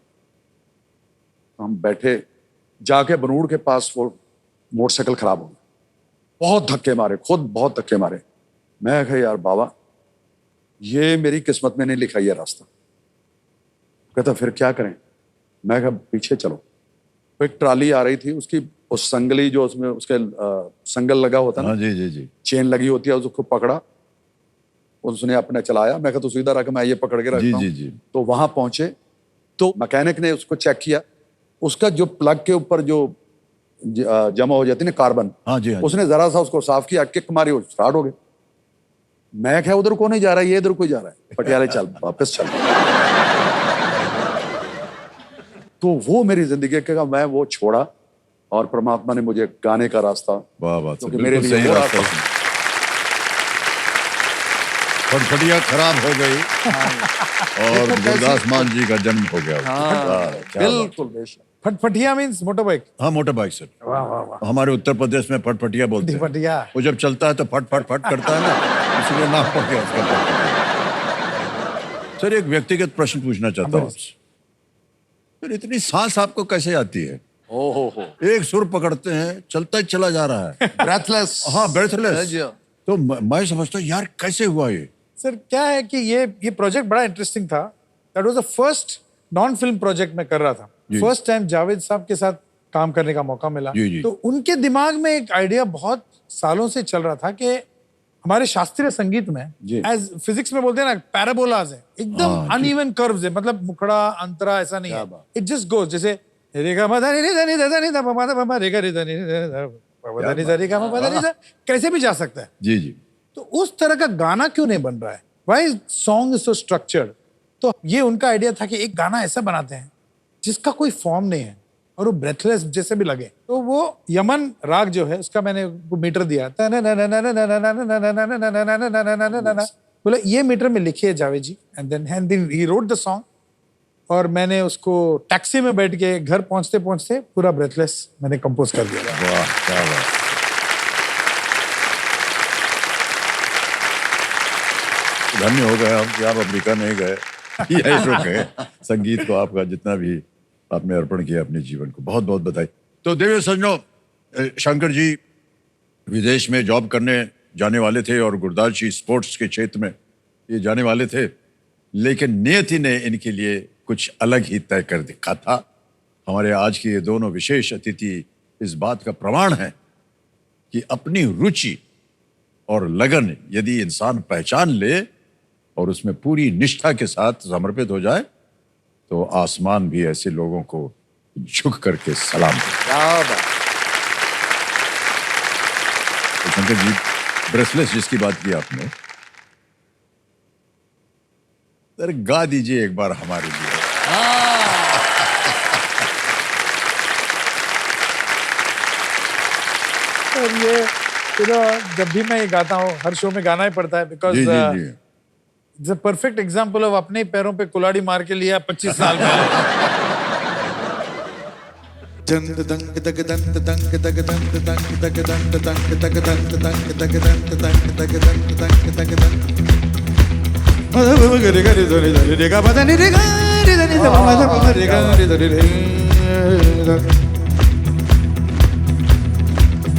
हम बैठे, जाके बनूड़ के पास वो मोटरसाइकिल खराब हो गई। बहुत धक्के मारे, खुद बहुत धक्के मारे। मैं कहा यार बाबा ये मेरी किस्मत में नहीं लिखा ये रास्ता। कहता फिर क्या करें? मैं कहा पीछे चलो। तो एक ट्राली आ रही थी, उसकी उस संगली जो उसमें उसके संगल लगा होता ना, हाँ जी जी जी चेन लगी होती है, उसको पकड़ा, उसने अपने चलाया। मैं कहा तो सीधा रखा, मैं ये पकड़ के जी रखता जी हूँ। जी। तो वहां पहुंचे तो मैकेनिक ने उसको चेक किया, उसका जो प्लग के ऊपर जो जमा हो जाती है ना कार्बन, हाँ जी हाँ जी। उसने जरा सा उसको साफ किया, किक मारी, वो स्टार्ट हो गए। मैं क्या उधर को नहीं जा रहा है, ये इधर को ही जा रहा है, पटियाले चल वापस चल। तो वो मेरी जिंदगी का मैं वो छोड़ा, और परमात्मा ने मुझे गाने का रास्ता, वाह वाह, क्योंकि बिल्कुल मेरे लिए सही वो रास्ता रास्ता है। फटफटिया खराब हो गई और गुरदास मान जी का जन्म हो गया। वाह, क्या बात। बिल्कुल बेशक। फटफटिया मीन्स मोटर बाइक। हाँ, मोटर बाइक सर। वाह वाह वाह। हमारे उत्तर प्रदेश में फटफटिया बोलते हैं। फटफटिया। वो जब चलता है तो फट फट फट करता है ना, इसलिए नाम पड़ गया उसका फटफटिया। सर एक व्यक्तिगत प्रश्न पूछना चाहता हूँ आपसे। सर इतनी सांस आपको कैसे आती है? ओ हो एक सुर पकड़ते हैं, चलता ही चला जा रहा है। ब्रेथलेस। हाँ, ब्रेथलेस। तो मैं समझता हूँ यार कैसे हुआ ये? सर क्या है कि ये प्रोजेक्ट बड़ा इंटरेस्टिंग था। That was the first non film project मैं कर रहा था। जी। फर्स्ट टाइम जावेद साहब के साथ काम करने का मौका मिला। जी, जी। तो उनके दिमाग में एक आइडिया बहुत सालों से चल रहा था कि हमारे शास्त्रीय संगीत में, जी। एज फिजिक्स में बोलते हैं ना, पैराबोलाज है, एकदम हाँ, जी। अनइवन कर्व्स है, मतलब मुखड़ा अंतरा ऐसा नहीं क्या है। बात। इट जस्ट गोज, जैसे रे गा मा धा नि धा नि धा धा नि धा पा मा धा पा मा रे गा रे धा नि धा धा पा धा नि धा रे गा मा पा धा नि धा, कैसे भी जा सकता है। जी जी। तो उस तरह का गाना क्यों नहीं बन रहा है? Why song is so structured? तो ये उनका आइडिया था कि एक गाना ऐसा बनाते हैं जिसका कोई फॉर्म नहीं है और वो ब्रेथलेस जैसे भी लगे। तो वो यमन राग जो है उसका मैंने मीटर दिया, बोला ये मीटर में लिखिए Javed ji, and then he wrote the song. और मैंने उसको टैक्सी में बैठ के घर पहुंचते पहुंचते पूरा ब्रेथलेस मैंने कंपोज कर दिया। वाह क्या बात। धन्य हो गए हम कि आप अमेरिका नहीं गए, यही रुक गए। संगीत को आपका जितना भी आपने अर्पण किया अपने जीवन को, बहुत बहुत बधाई। तो देवी सज्जनों, शंकर जी विदेश में जॉब करने जाने वाले थे और गुरदास जी स्पोर्ट्स के क्षेत्र में ये जाने वाले थे, लेकिन नियति ने इनके लिए कुछ अलग ही तय कर दिखा था। हमारे आज के ये दोनों विशेष अतिथि इस बात का प्रमाण है कि अपनी रुचि और लगन यदि इंसान पहचान ले और उसमें पूरी निष्ठा के साथ समर्पित हो जाए तो आसमान भी ऐसे लोगों को झुक करके सलाम करे। क्या बात। तो शंकर जी, ब्रेसलेस जिसकी बात की आपने, सर गा दीजिए एक बार हमारे लिए। और ये जब भी मैं ये गाता हूँ, हर शो में गाना ही पड़ता है, बिकॉज जी जी जी। It's a perfect example of अपने ही पैरों पे कुल्हाड़ी मार के लिया 25 साल पहले। जंत दंग दग दंत दंग दग दंत दंग दग दंत दंग दग दंत दंग दग दंत दंग दग दंत दंग दग दंत गरे गरे धरे धरे रे गा बदनी रे गा रे धरे रे गा रे गा रे धरे रे।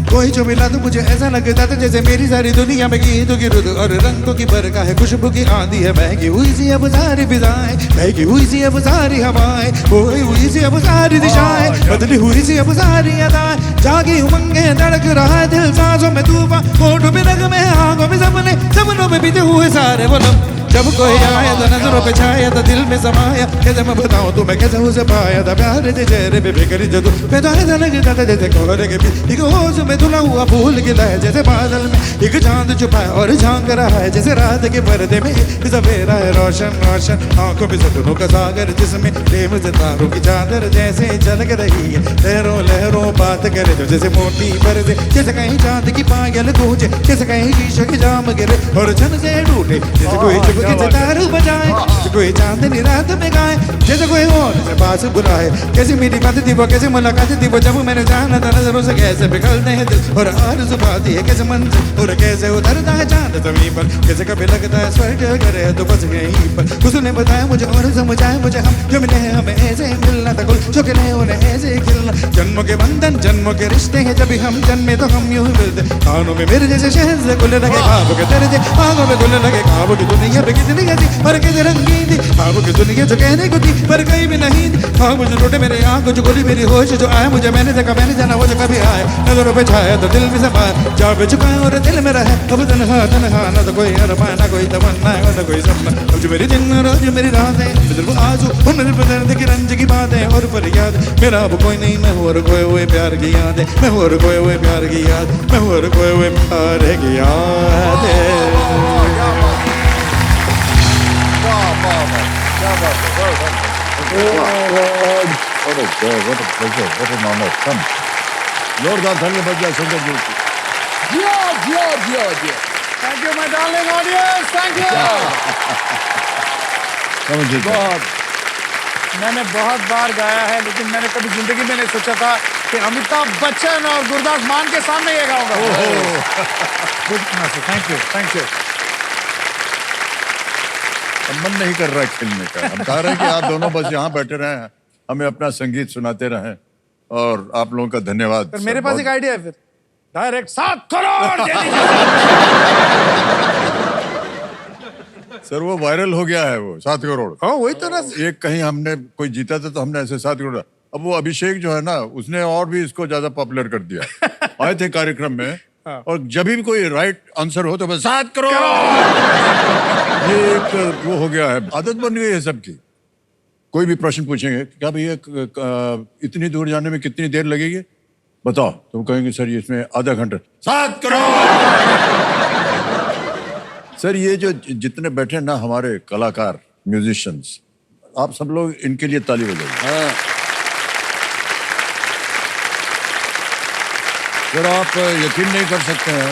कोई जो मिला तो मुझे ऐसा लगता था जैसे मेरी सारी दुनिया में गीतों की रुत और रंगों की बरखा है, खुशबू की आंधी है, बहकी हुई सी अब सारी फिजाएं, बहकी हुई सी अब सारी हवाएं, खोई हुई सी अब सारी दिशाएं, बदली हुई सी अब सारी अदाएं, जागी उमंगे धड़क रहा है दिल सांसों में तूफान, होठों पे नगमे आंखों में सपने, सपनों में बीते हुए सारे वो लम्हे, जब कोई आया तो नजरों पे छाया था, दिल में समाया, कैसे मैं बताऊं तुम्हें कैसे उसे पाया था, प्यार के चेहरे पे बेकरी जदू मैं तो ऐसा लगता था जैसे कोहरे के बीच एक होश में धुला हुआ फूल खिला है, जैसे बादल में एक चांद छुपा है और झांक रहा है, जैसे रात के पर्दे में सवेरा है रोशन रोशन, आंखों में सपनों का सागर जिसमें प्रेम सितारों की चादर जैसे झलक रही है, लहरों लहरों बात करे तो जैसे मोटी बरसे, जैसे कहीं चांद की पायल गूंजे, जैसे कहीं शीशे के जाम गिरे और छन से टूटे, जैसे कोई के सितारू बजाए, जैसे कोई चांदनी रात में गाए, जैसे कोई और से पास बुलाए, कैसी मेरी बात थी वो, कैसी मुलाकात थी वो, जब मैंने जाना था नजरों से कैसे पिघलते हैं दिल और आरज़ू पाती है कैसे मन से, और कैसे उतरता है चांद ज़मीन पर, कैसे कभी लगता है स्वर्ग करे तो बस यहीं पर, उसने बताया मुझे और समझाया मुझे, हम जो मिले हैं हमें ऐसे मिलना था, गुल जो खिले उन्हें ऐसे खिलना, जन्मों के बंधन जन्मों के रिश्ते हैं, जब हम जन्मे तो हम यूं मिलते, कानों में मेरे जैसे शहर से खुले लगे ख्वाबों के दरजे, आंखों में खुले लगे ख्वाबों की दुनिया पे कितनी हंसी और कैसे रंगीन थी, ख्वाबों की दुनिया जो कहने को थी पर कहीं भी नहीं थी, ख्वाब जो टूटे मेरे आंखों जो खुली मेरी होश जो आया मुझे, मैंने देखा मैंने जाना वो जो कभी आया, नजरों पे छाया तो दिल में समाया, जा पे चुका है और दिल में रहा, अब तन्हा तन्हा ना तो कोई अरमान ना कोई तमन्ना ना तो कोई सपना, अब जो मेरी दिन रोज मेरी रातें सिर्फ आंसू और मेरे बदन की रंज की बातें और फरियाद, मेरा अब कोई नहीं, मैं हूँ और खोए हुए प्यार की यादें, मैं हूँ और खोए हुए प्यार की याद, मैं हूँ और खोए हुए प्यार की यादें। जोरदार तालियां बज जाए शंकर जी की। Thank you my darling audience, thank you. समझिए मैंने बहुत बार गाया है, लेकिन मैंने कभी जिंदगी में नहीं सोचा था कि अमिताभ बच्चन और गुरदास मान के सामने ये गाऊंगा। Thank you thank you. मन नहीं कर रहा है खेलने का, हम चाह रहे हैं कि आप दोनों बस यहाँ बैठे रहें, हमें अपना संगीत सुनाते रहें, और आप लोगों का धन्यवाद। पर मेरे पास एक आइडिया है, फिर डायरेक्ट 7 करोड़ दे दीजिए। सर वो वायरल हो गया है, वो 7 करोड़। हाँ वही तो ना। एक कहीं हमने कोई जीता था तो हमने ऐसे 7 करोड़, अब वो अभिषेक जो है ना उसने और भी इसको ज्यादा पॉपुलर कर दिया। आए थे कार्यक्रम में और जब भी कोई राइट आंसर हो तो बस 7 करोड़। ये एक वो हो गया है, आदत बन गई है सबकी। कोई भी प्रश्न पूछेंगे, क्या भैया इतनी दूर जाने में कितनी देर लगेगी, बताओ, तुम कहेंगे सर इसमें आधा घंटा। 7 करोड़। सर ये जो जितने बैठे ना हमारे कलाकार म्यूजिशियंस, आप सब लोग इनके लिए ताली बजाइए। सर आप यकीन नहीं कर सकते हैं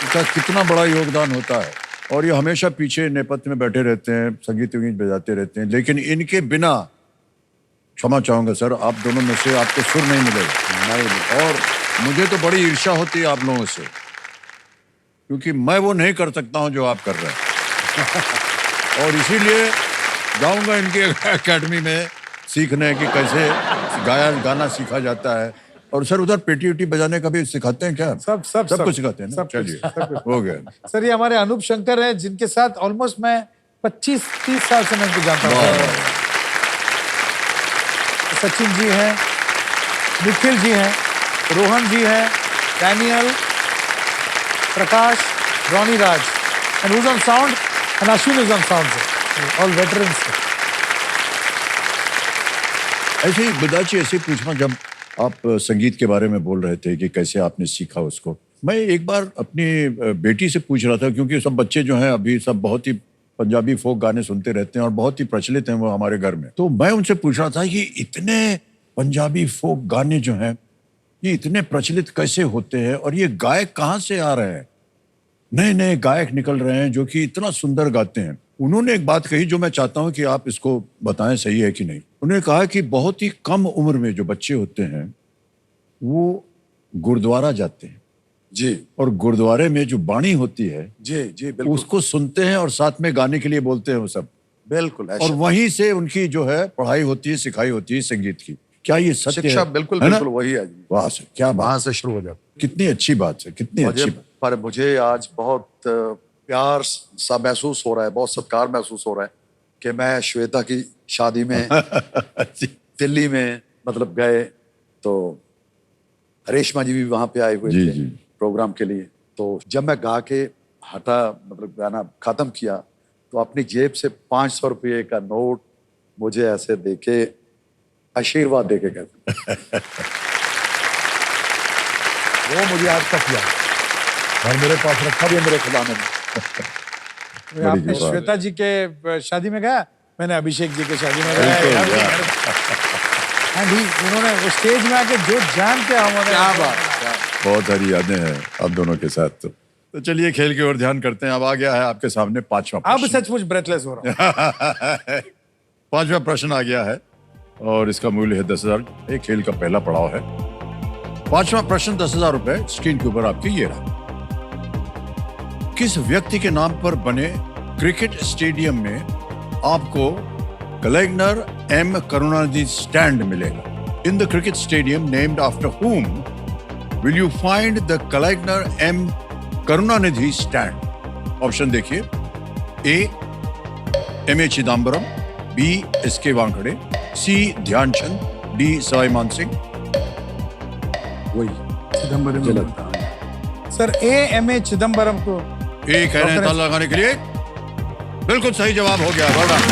इनका कितना बड़ा योगदान होता है, और ये हमेशा पीछे नेपथ्य में बैठे रहते हैं, संगीत विगीत बजाते रहते हैं, लेकिन इनके बिना, क्षमा चाहूंगा सर, आप दोनों में से आपको सुर नहीं मिलेगा। नहीं, और मुझे तो बड़ी ईर्ष्या होती है आप लोगों से, क्योंकि मैं वो नहीं कर सकता हूं जो आप कर रहे हैं। और इसीलिए जाऊंगा इनके एकेडमी में सीखने की कैसे गाना सीखा जाता है। और सर उधर पेटी उटी बजाने का भी सिखाते हैं क्या? सब कुछ सिखाते हैं ना? चलिए हो गया। सर ये हमारे अनूप शंकर हैं, जिनके साथ ऑलमोस्ट मैं 25-30 साल से मैं इनको जानता हूँ। सचिन जी हैं, निखिल जी हैं, रोहन जी हैं, Daniel, Prakash, Ronnie Raj, and who's on sound? And Ashwin is on sound, sir. All veterans. Sir. ऐसे ही गुरदास ऐसे पूछना, जब आप संगीत के बारे में बोल रहे थे कि कैसे आपने सीखा उसको, मैं एक बार अपनी बेटी से पूछ रहा था, क्योंकि सब बच्चे जो हैं अभी सब बहुत ही पंजाबी फोक गाने सुनते रहते हैं और बहुत ही प्रचलित हैं वो हमारे घर में। तो मैं उनसे पूछ रहा था कि इतने पंजाबी फोक गाने जो हैं ये इतने प्रचलित कैसे होते हैं और ये गायक कहाँ से आ रहे हैं? नए नए गायक निकल रहे हैं जो कि इतना सुंदर गाते हैं। उन्होंने एक बात कही जो मैं चाहता हूं कि आप इसको बताएं सही है कि नहीं। उन्होंने कहा कि बहुत ही कम उम्र में जो बच्चे होते हैं वो गुरुद्वारा जाते हैं जी, और गुरुद्वारे में जो बाणी होती है जी जी, बिल्कुल उसको सुनते हैं और साथ में गाने के लिए बोलते हैं वो सब, बिल्कुल और वहीं से उनकी जो है पढ़ाई होती है, सिखाई होती है संगीत की। क्या ये सत्य शिक्षा है? बिल्कुल है ना? बिल्कुल वही है जी। वाह सर, क्या बात, वहां से शुरू हो जाता कितनी अच्छी बात है, कितनी है। अच्छी मुझे बात। पर मुझे आज बहुत प्यार सा महसूस हो रहा है, बहुत सत्कार महसूस हो रहा है कि मैं श्वेता की शादी में दिल्ली में मतलब गए तो रेशमा जी भी वहां पे आए हुए जी, थे जी। प्रोग्राम के लिए। तो जब मैं गा के हटा मतलब गाना खत्म किया तो अपनी जेब से 500 रुपये का नोट मुझे ऐसे देके आशीर्वाद देके गए। वो मुझे आज तक याद है और मेरे पास रखा भी है मेरे खजाने में। आपने बात है। श्वेता जी के शादी में गया, मैंने अभिषेक जी के शादी में गया। बिल्कुल, यार, यार। And उन्होंने वो स्टेज में आके जो जान के हमारे क्या बात। बहुत सारी यादें हैं आप दोनों के साथ। तो चलिए खेल की ओर ध्यान करते हैं। अब आ गया है आपके सामने पांचवा अब प्रश्न। सचमुच ब्रेथलेस हो रहा हूँ। पांचवा प्रश्न आ गया है और इसका मूल्य है 10,000। एक खेल का पहला पड़ाव है। पांचवा प्रश्न 10,000 रुपए स्क्रीन के ऊपर आपके ये रहा। किस व्यक्ति के नाम पर बने क्रिकेट स्टेडियम में आपको कलेक्टर एम करुणानिधि स्टैंड मिलेगा? In the cricket stadium named after whom will you find the collector M Karunanidhi stand? Option देखिए। A M A. Chidambaram, B S K. Wankhede, C Dhyanchand, D Sawai Mansingh. वही चिदम्बरम मुझे लगता है। Sir MA. चिदम्बरम को ए कह रहे हैं ताला लगाने के लिए। बिल्कुल सही जवाब हो गया। well done।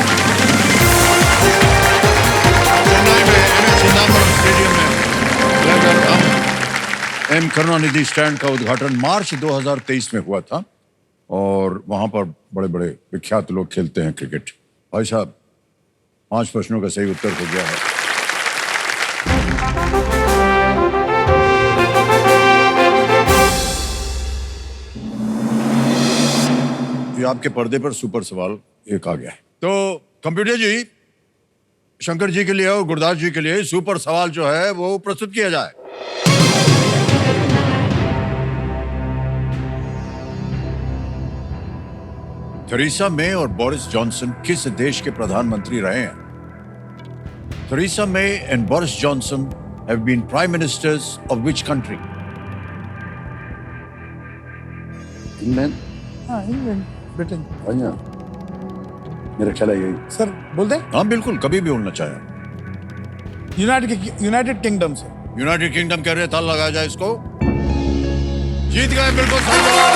चेन्नई में एम.ए. चिदम्बरम स्टेडियम में कलेक्टर एम करुणानिधि स्टैंड का उद्घाटन मार्च 2023 में हुआ था और वहां पर बड़े बड़े विख्यात लोग खेलते हैं क्रिकेट। भाई साहब 5 प्रश्नों का सही उत्तर हो गया है। ये आपके पर्दे पर सुपर सवाल एक आ गया है। तो कंप्यूटर जी शंकर जी के लिए और गुरदास जी के लिए सुपर सवाल जो है वो प्रस्तुत किया जाए। थेरेसा मे और बोरिस जॉनसन किस देश के प्रधानमंत्री रहे हैं? Theresa May and Boris Johnson have been prime ministers of which country? England, हाँ इंग्लैंड, ब्रिटेन। मेरा ख्याल है यही। सर बोल दे। हाँ बिल्कुल, कभी भी बोलना चाहे। यूनाइटेड किंगडम से। यूनाइटेड किंगडम कह रहे हैं, ताल लगाया जाए इसको। जीत गए, बिल्कुल सही जवाब।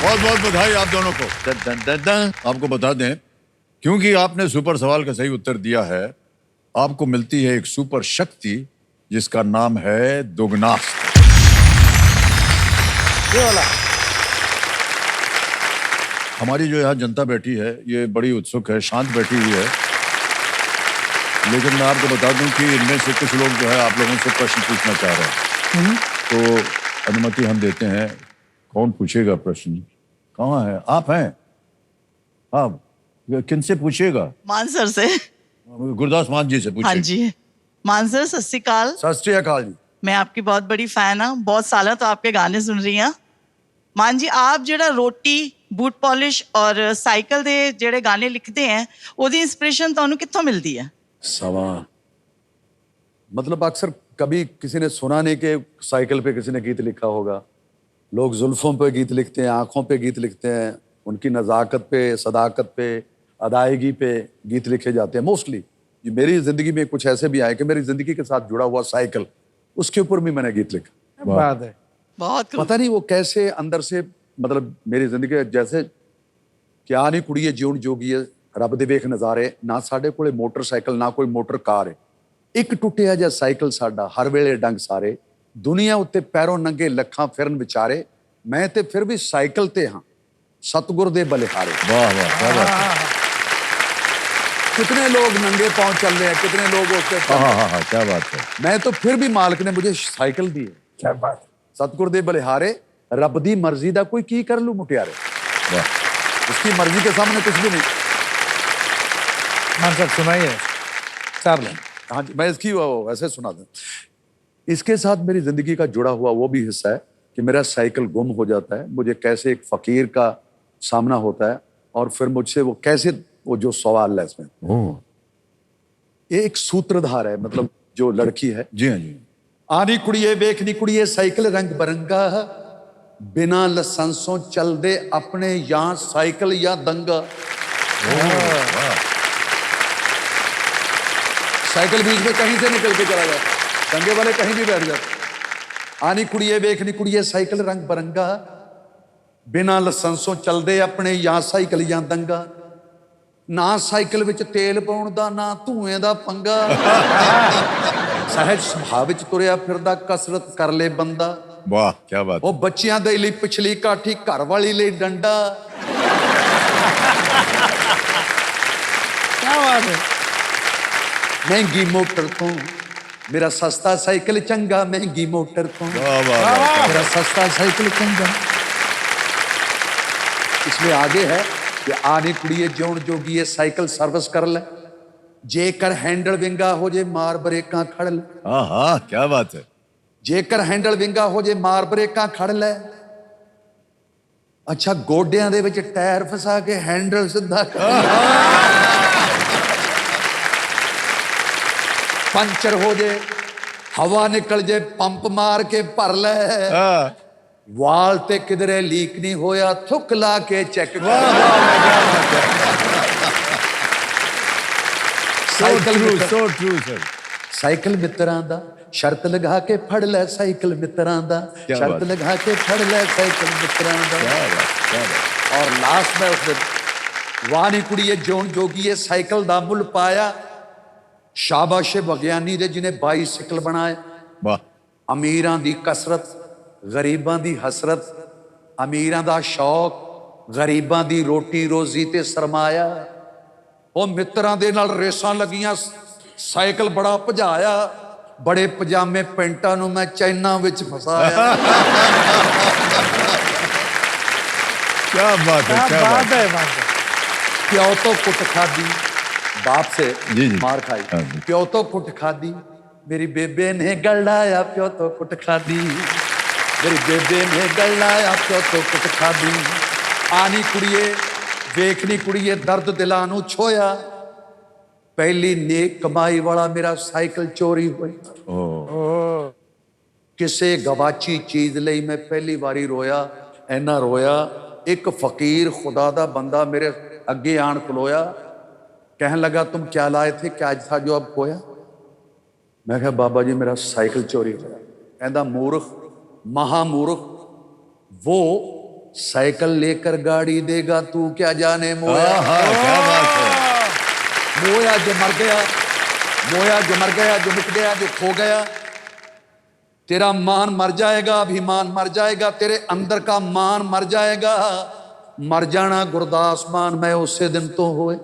बहुत बहुत बधाई आप दोनों को। दन दन दन। आपको बता दें, क्योंकि आपने सुपर सवाल का सही उत्तर दिया है, आपको मिलती है एक सुपर शक्ति जिसका नाम है दुगनास्त्र। ये वाला। हमारी जो यहाँ जनता बैठी है ये बड़ी उत्सुक है, शांत बैठी हुई है, लेकिन मैं आपको बता दूं कि इनमें से कुछ लोग जो है आप लोगों से प्रश्न पूछना चाह रहे हैं। तो अनुमति हम देते हैं। कौन पूछेगा प्रश्न? कहाँ है? आप हैं? आप किनसे पूछिएगा? मान सर से। गुरदास मान जी से पूछिए। हाँ जी मान सर, सत श्री अकाल। सत श्री अकाल जी। मैं आपकी बहुत बड़ी फैन हाँ, बहुत साल तो आपके गाने सुन रही हाँ। मान जी आप जेड़ा रोटी, बूट पॉलिश और साइकिल दे जेड़े गाने लिखते हैं ओदी इंस्पिरेशन तुहानू कित्थों मिलदी है? सवा मतलब अक्सर कभी किसी ने सुना नहीं कि साइकिल पे किसी ने गीत लिखा होगा। लोग जुल्फों पे गीत लिखते हैं, आंखों पे गीत लिखते हैं, उनकी नज़ाकत पे, सदाकत पे, अदायगी पे गीत लिखे जाते हैं मोस्टली। मेरी ज़िंदगी में कुछ ऐसे भी आए कि मेरी ज़िंदगी के साथ जुड़ा हुआ साइकिल, उसके ऊपर भी मैंने गीत लिखा। क्या बात है। बहुत पता नहीं वो कैसे अंदर से, मतलब मेरी ज़िंदगी जैसे क्या नहीं कुड़िए जीवन जोगी है, रब दे वेख नज़ारे, ना साडे कोले मोटरसाइकिल ना कोई मोटर कार है, एक टुटिया जिहा साइकिल साडा हर वेले डंग सारे, दुनिया उत्ते पैरों नंगे लखां फिरन विचारे, मैं ते फिर भी साइकिल ते हां सतगुर दे बलिहारे। वाह वाह, क्या बात है। कितने लोग नंगे पांव चल रहे हैं, कितने लोग उसके हाँ, क्या बात है। मैं तो फिर भी मालिक ने मुझे साइकिल दी है। क्या बात। सतगुर दे बलिहारे, रब दी मर्जी दा कोई की कर लू मुटियारे। वाह। उसकी मर्जी के सामने कुछ भी नहीं। मान साहब सुनाइए। 4 लाइन। हाँ जी, मैं इसकी ऐसे सुना दूं। इसके साथ मेरी जिंदगी का जुड़ा हुआ वो भी हिस्सा है कि मेरा साइकिल गुम हो जाता है, मुझे कैसे एक फकीर का सामना होता है और फिर मुझसे वो कैसे, वो जो सवाल है इसमें, ये एक सूत्रधार है, मतलब जो लड़की है। जी हाँ जी। आनी कुड़िए वेखनी कुड़िए साइकिल रंग बरंगा, बिना लाइसेंसों चल दे अपने यहाँ साइकिल या दंगा। साइकिल बीच में कहीं से निकल के चला जाता, दंगे वाले कहीं भी बैठ जाते। आनी कुड़िए वेखनी कुड़िए साइकिल रंग बरंगा, बिना लाइसेंसों चल दे अपने यहाँ साइकिल या दंगा, ना साइकिल विच तेल पाउण दा ना धुएं दा पंगा, सहज सुभाव विच तुरिया फिरदा कसरत कर ले बंदा। वाह क्या बात। ਉਹ ਬੱਚਿਆਂ ਦੇ ਲਈ ਪਿਛਲੀ ਕਾਠੀ ਘਰ ਵਾਲੀ ਲਈ ਡੰਡਾ। क्या बात है। ਮਹਿੰਗੀ ਮੋਟਰ ਤੋਂ ਮੇਰਾ ਸਸਤਾ ਸਾਈਕਲ ਚੰਗਾ, ਮਹਿੰਗੀ ਮੋਟਰ ਤੋਂ वाह वाह वाह। मेरा सस्ता साइकिल चंगा। इसमें आगे है कि आनी कुड़िए जिउण जोगी ये साइकिल सर्विस कर ले, जेकर हैंडल विंगा हो जे मार ब्रेकां खड़ ले, हाँ, क्या बात है। ਜੇਕਰ ਹੈਂਡਲ ਵਿੰਗਾ ਹੋ ਜੇ ਮਾਰ ਬ੍ਰੇਕਾਂ ਖੜ ਲੈ। ਅੱਛਾ ਗੋਡਿਆਂ ਦੇ ਵਿੱਚ ਟਾਇਰ ਫਸਾ ਕੇ ਹੈਂਡਲ ਸਿੱਧਾ ਕਰ, ਪੰਚਰ ਹੋ ਜੇ ਹਵਾ ਨਿਕਲ ਜੇ ਪੰਪ ਮਾਰ ਕੇ ਭਰ ਲੈ, ਵਾਲ ਤੇ ਕਿਧਰੇ ਲੀਕ ਨਹੀਂ ਹੋਇਆ ਥੁੱਕ ਲਾ ਕੇ ਚੈੱਕ ਕਰ। So true sir। ਸਾਈਕਲ ਮਿੱਤਰਾਂ ਦਾ ਸ਼ਰਤ ਲਗਾ ਕੇ ਫੜ ਲੈ, ਸਾਈਕਲ ਮਿੱਤਰਾਂ ਦਾ ਸ਼ਰਤ ਲਗਾ ਕੇ ਫੜ ਲੈ, ਸਾਈਕਲ ਮਿੱਤਰਾਂ ਦਾ। ਔਰ ਲਾਸਟ में उसने वानी कुड़िए जोन जोगी साइकिल ਦਾ ਮੁੱਲ ਪਾਇਆ, ਸ਼ਾਬਾਸ਼ ਵਿਗਿਆਨੀ ਦੇ ਜਿਹਨੇ ਬਾਈਸਾਈਕਲ ਬਣਾਇਆ। वाह। ਅਮੀਰਾਂ ਦੀ ਕਸਰਤ, ਗਰੀਬਾਂ ਦੀ ਹਸਰਤ, ਅਮੀਰਾਂ ਦਾ ਸ਼ੌਕ, ਗਰੀਬਾਂ ਦੀ ਰੋਟੀ ਰੋਜ਼ੀ ਤੇ ਸਰਮਾਇਆ। ਉਹ ਮਿੱਤਰਾਂ ਦੇ ਨਾਲ ਰੇਸਾਂ ਲੱਗੀਆਂ, ਸਾਈਕਲ ਬੜਾ ਭਜਾਇਆ, बड़े पजामे पेंटा नूं मैं चाइना विच फसाया। क्या बात है, क्या बात है। प्यो तो कुट खादी, बाप से जी। मार खाई, हाँ जी। प्यो तो कुट खादी, मेरी बेबे ने गलाया, प्यो तो कुट खादी, मेरी बेबे ने गलाया, प्यो तो कुट खादी। आनी कुड़िए वेखनी कुड़िए दर्द दिलां नूं छोया, पहली नेक कमाई वाला मेरा साइकिल चोरी हुई। किसे गवाची चीज लई मैं पहली बारी रोया, ऐना रोया। एक फकीर खुदा दा बंदा मेरे अगे आन खलोया, कहन लगा तुम क्या लाए थे, क्या था जो अब खोया। मैं कहा बाबा जी मेरा साइकिल चोरी हुआ। कहता मूर्ख, महामूर्ख, वो साइकिल लेकर गाड़ी देगा, तू क्या जाने मोया। क्या बात है। मोया जो मर गया, मोया जो मर गया, जो मिट गया, जो खो गया, तेरा मान मर जाएगा, अभिमान मर जाएगा, तेरे अंदर का मान मर जाएगा, मर जाना गुरदास मान मैं उसे दिन तो होए।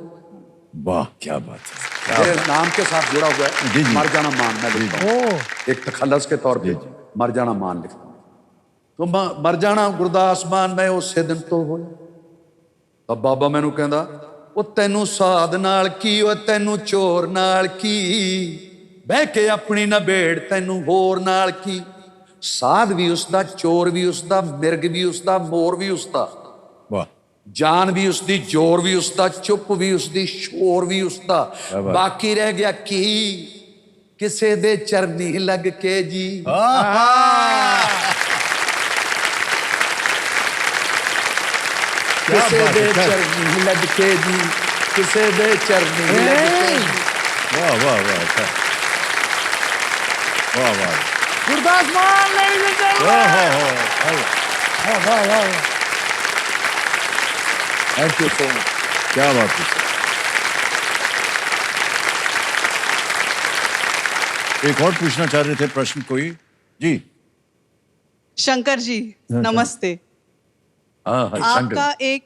वाह क्या बात है। मेरे नाम के साथ जुड़ा हुआ है जी, जी। मर जाना मान मैं लिखता हूं, एक तखल्लुस के तौर पे मर जाना मान लिखता हूं। तो मर जाना गुरदास मान मैं उसे दिन तो होए। अब बाबा मैनू कहंदा ਉਹ ਤੈਨੂੰ ਸਾਧ ਨਾਲ ਕੀ, ਉਹ ਤੈਨੂੰ ਚੋਰ ਨਾਲ ਕੀ, ਬਹਿ ਕੇ ਆਪਣੀ ਨਬੇੜ ਤੈਨੂੰ ਹੋਰ ਨਾਲ ਕੀ। ਸਾਧ ਵੀ ਉਸਦਾ, ਚੋਰ ਵੀ ਉਸਦਾ, ਮਿਰਗ ਵੀ ਉਸਦਾ, ਮੋਰ ਵੀ ਉਸਦਾ, वाह। ਜਾਨ ਵੀ ਉਸਦੀ, ਜ਼ੋਰ ਵੀ ਉਸਦਾ, ਚੁੱਪ ਵੀ ਉਸਦੀ, ਸ਼ੋਰ ਵੀ ਉਸਦਾ, ਬਾਕੀ ਰਹਿ ਗਿਆ ਕੀ। ਕਿਸੇ ਦੇ ਚਰਨੀ ਲੱਗ ਕੇ ਜੀ क्या ਕਿਸੇ बात ਦੇ है, क्या- ਚਰਨੀ ਲੱਗ ਕੇ ਜੀ ਕਿਸੇ ਦੇ ਚਰਨੀ ਲੱਗ ਕੇ ਜੀ वाह वाह वाह क्या- वाह वाह गुरदास मान, ladies and gentlemen. वाह वाह वाह थैंक यू सो मच क्या बात है सर। एक और पूछना चाह रहे थे प्रश्न कोई जी। शंकर जी नमस्ते। हाँ हाँ शंकर आपका एक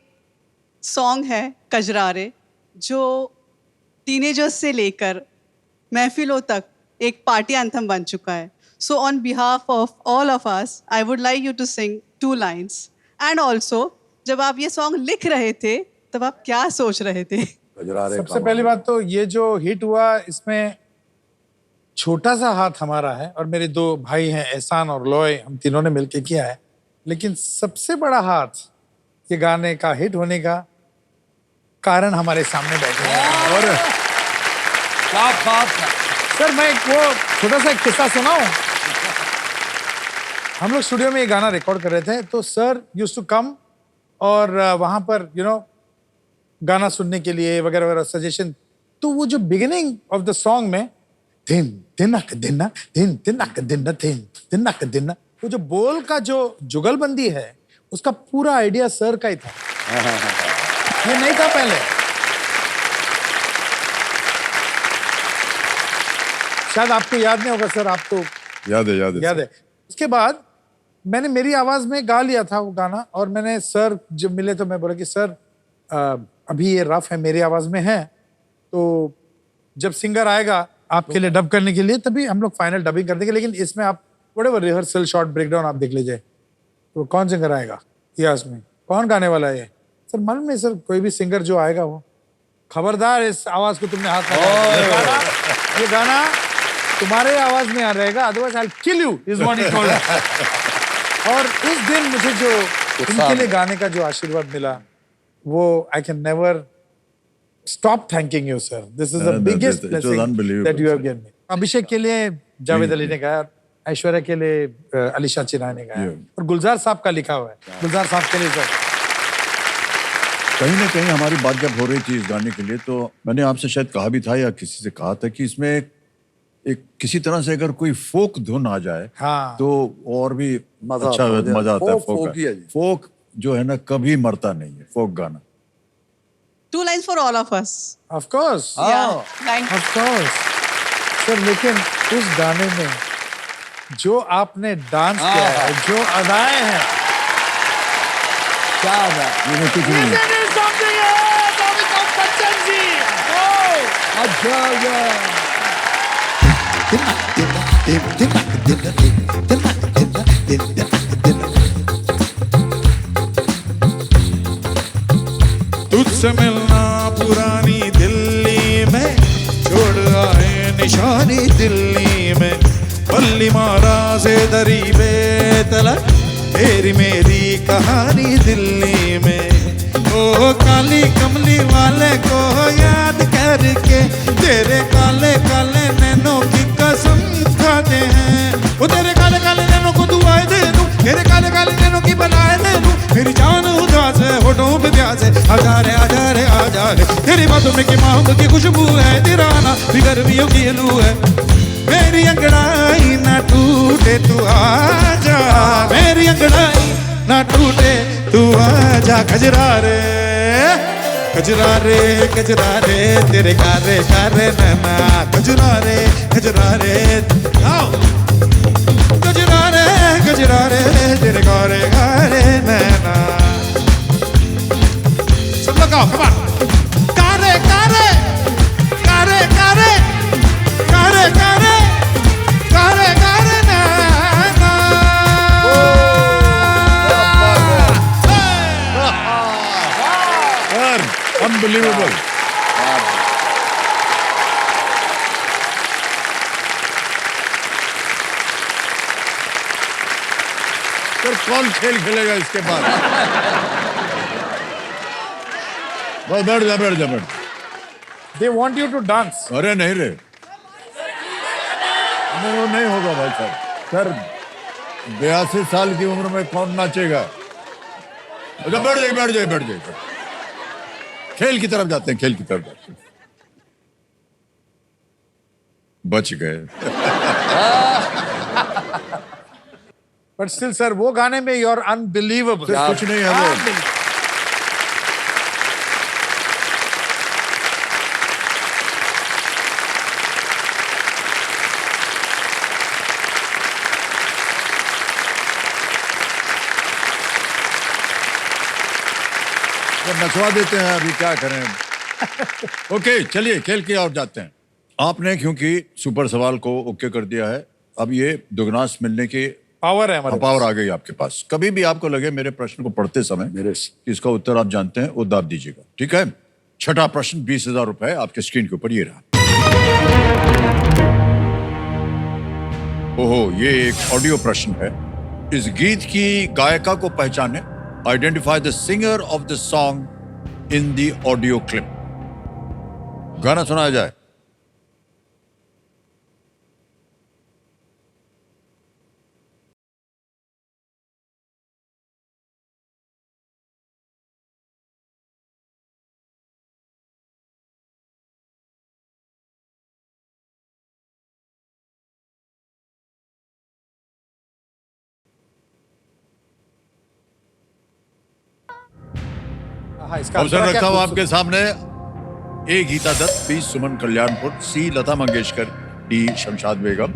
सॉन्ग है कजरारे जो टीनेजर्स से लेकर महफिलों तक एक पार्टी एंथम बन चुका है। So on behalf of all of us I would like you to sing 2 lines and also जब आप ये सॉन्ग लिख रहे थे तब आप क्या सोच रहे थे? गुजरारे सबसे पहली बात तो ये जो हिट हुआ इसमें छोटा सा हाथ हमारा है और मेरे 2 भाई हैं एहसान और लॉय, हम तीनों ने मिलके किया है। लेकिन सबसे बड़ा हाथ ये गाने का हिट होने का कारण हमारे सामने बैठे हैं। और क्या बात है सर मैं एक वो छोटा सा एक किस्सा सुनाऊं। हम लोग स्टूडियो में ये गाना रिकॉर्ड कर रहे थे तो सर यूज्ड टू कम और वहां पर गाना सुनने के लिए वगैरह वगैरह सजेशन। तो वो जो बिगिनिंग ऑफ द सॉन्ग में दिन दिनक दिना दिन दिनक दिना दिन दिनक दिना, वो जो बोल का जो जुगलबंदी है उसका पूरा आइडिया सर का ही था। ये नहीं था पहले। शायद आपको याद नहीं होगा सर, आप तो याद है याद है। उसके बाद मैंने मेरी आवाज में गा लिया था वो गाना और मैंने सर जब मिले तो मैं बोला कि सर अभी ये रफ है मेरी आवाज में है, तो जब सिंगर आएगा आपके लिए डब करने के लिए तभी हम लोग फाइनल डबिंग कर देंगे, लेकिन इसमें आप व्हाटएवर रिहर्सल शॉर्ट ब्रेकडाउन आप देख लीजिए। तो कौन सिंगर आएगा इतिहास में, कौन गाने वाला है? सर मालूम नहीं सर, कोई भी सिंगर जो आएगा वो खबरदार इस आवाज को तुमने हाथ में ये गाना तुम्हारे आवाज में आ रहेगा, otherwise I will kill you is what he told. और उस दिन मुझे जो उनके लिए गाने का जो आशीर्वाद मिला वो I can never stop thanking you sir. This is the biggest blessing that you have given me. Abhishek के लिए जावेद अली ने गाया, ऐश्वर्या के लिए अलीशा चिराय ने गाया और गुलजार साहब का लिखा हुआ है। गुलजार साहब के लिए सर कहीं ना कहीं हमारी बात जब हो रही थी इस गाने के लिए तो मैंने आपसे शायद कहा भी था या किसी से कहा था कि इसमें एक किसी तरह से अगर कोई फोक धुन आ जाए हाँ। तो और भी मजा अच्छा आता है। मजा आता है। फोक ही है जी। फोक जो है ना कभी मरता नहीं है, फोक गाना। 2 lines for all of us. Of course thank of course sir. लेकिन उस गाने में जो आपने डांस किया है, जो अदाएं हैं, क्या बात ये कुछ नहीं है। तुझसे मिलना पुरानी दिल्ली में छोड़ आए निशानी दिल्ली में बल्ली मारा से दरी बेतला तेरी मेरी कहानी दिल्ली में। ओ काली कमली वाले को याद करके तेरे काले काले नैनों की कसम खाते हैं। वो तेरे काले काले नैनों को दुआएं दे दूं, तेरे काले काले नैनों की बनाए दे दूं। मेरी जान उदास है, होठों पे प्यास है, आजा रे आजा रे आजा रे। तेरी बातों में की मांग की खुशबू है, तेरा आना भी गर्मियों की लू है। मेरी अंगड़ाई ना टूटे तू आजा, मेरी अंगड़ाई ना टूटे तू आजा। खजरा रे कजरा रे कजरा रे तेरे कारे कारे नैना कजरा रे आओ कजरा रे तेरे कारे कारे नैना। सब लोग आओ कम ऑन। कारे कारे कारे कारे कारे कारे कारे कारे नैना। अनबिलीवेबल। सर कौन खेल खेलेगा इसके बाद? बस बैठ जा बैठ जा बैठ। They want you to dance. अरे नहीं रे, नहीं वो नहीं होगा भाई साहब। सर 82 साल की उम्र में कौन नाचेगा? अच्छा बैठ जाइए बैठ जाइए बैठ जाइए। खेल की तरफ जाते हैं, खेल की तरफ जाते हैं। बच गए। बट स्टिल सर वो गाने में यू आर अनबिलीवेबल। कुछ नहीं है वो। नचवा देते हैं, अभी क्या करें। ओके चलिए खेल के और जाते हैं। आपने क्योंकि सुपर सवाल को ओके कर दिया है, अब ये दुगनास मिलने की पावर है हमारे पावर आ गई आपके पास। कभी भी आपको लगे मेरे प्रश्न को पढ़ते समय कि इसका उत्तर आप जानते हैं, वो दाब दीजिएगा, ठीक है? छठा प्रश्न 20,000 रुपए आपके स्क्रीन के ऊपर ये रहा। ओहो, ये एक ऑडियो प्रश्न है। इस गीत की गायिका को पहचाने। Identify the singer of the song in the audio clip. गाना सुनाया जाए। हाँ, इसका अवसर अंतरा क्या रखता हूं खूबसूरत- आपके सामने। ए गीता दत्त, बी सुमन कल्याणपुर, सी लता मंगेशकर, डी शमशाद बेगम।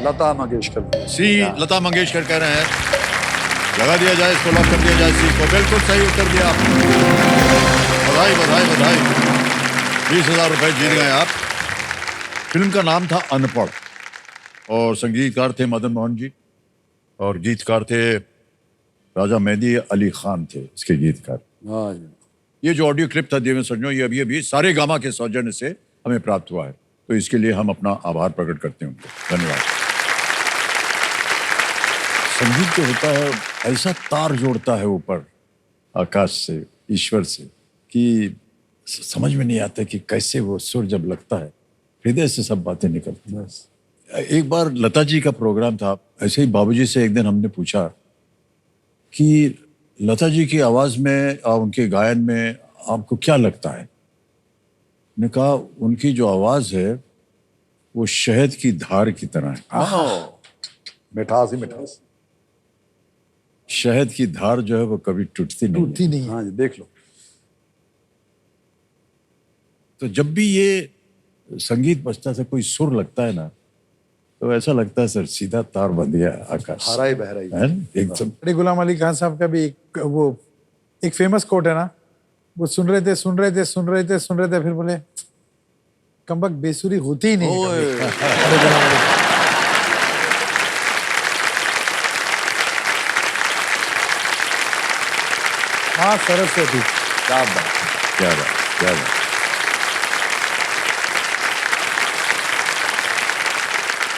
लता मंगेशकर। सी लता मंगेशकर कह रहे हैं। लगा दिया जाए इसको, लॉक कर दिया जाए सी को। बिल्कुल सही उत्तर दिया आपने। बधाई बधाई बधाई। 20,000 रुपए जीत गए आप। फिल्म का नाम था अनपढ़ और संगीतकार थे मदन मोहन जी और गीतकार थे राजा मेहदी अली खान थे इसके गीतकार। हाँ जी। ये जो ऑडियो क्लिप था देवेंद्र सज्जनों, ये अभी सारे गामा के सौजन्य से हमें प्राप्त हुआ है, तो इसके लिए हम अपना आभार प्रकट करते हैं उनको। धन्यवाद। संगीत जो होता है ऐसा तार जोड़ता है ऊपर आकाश से, ईश्वर से, कि समझ में नहीं आता कि कैसे वो सुर जब लगता है हृदय से सब बातें निकलती हैं। एक बार लता जी का प्रोग्राम था, ऐसे ही बाबूजी से एक दिन हमने पूछा कि लता जी की आवाज में और उनके गायन में आपको क्या लगता है? ने कहा उनकी जो आवाज है वो शहद की धार की तरह है। मिठास ही मिठास। शहद की धार जो है वो कभी टूटती नहीं है। टूटती नहीं है। हाँ जी, देख लो। तो जब भी ये संगीत बजता है, कोई सुर लगता है ना, तो ऐसा लगता है सर सीधा तार बंध गया आकाश। हरा ही बह रही है। है ना? एकदम। बड़े गुलाम अली खान साहब का भी एक फेमस कोट है ना, वो सुन रहे थे फिर बोले कमबख्त बेसुरी होती ही नहीं है कभी। बड़े गुलाम अली खान। हाँ सरस्वती। क्या बात। क्या बात क्या बात।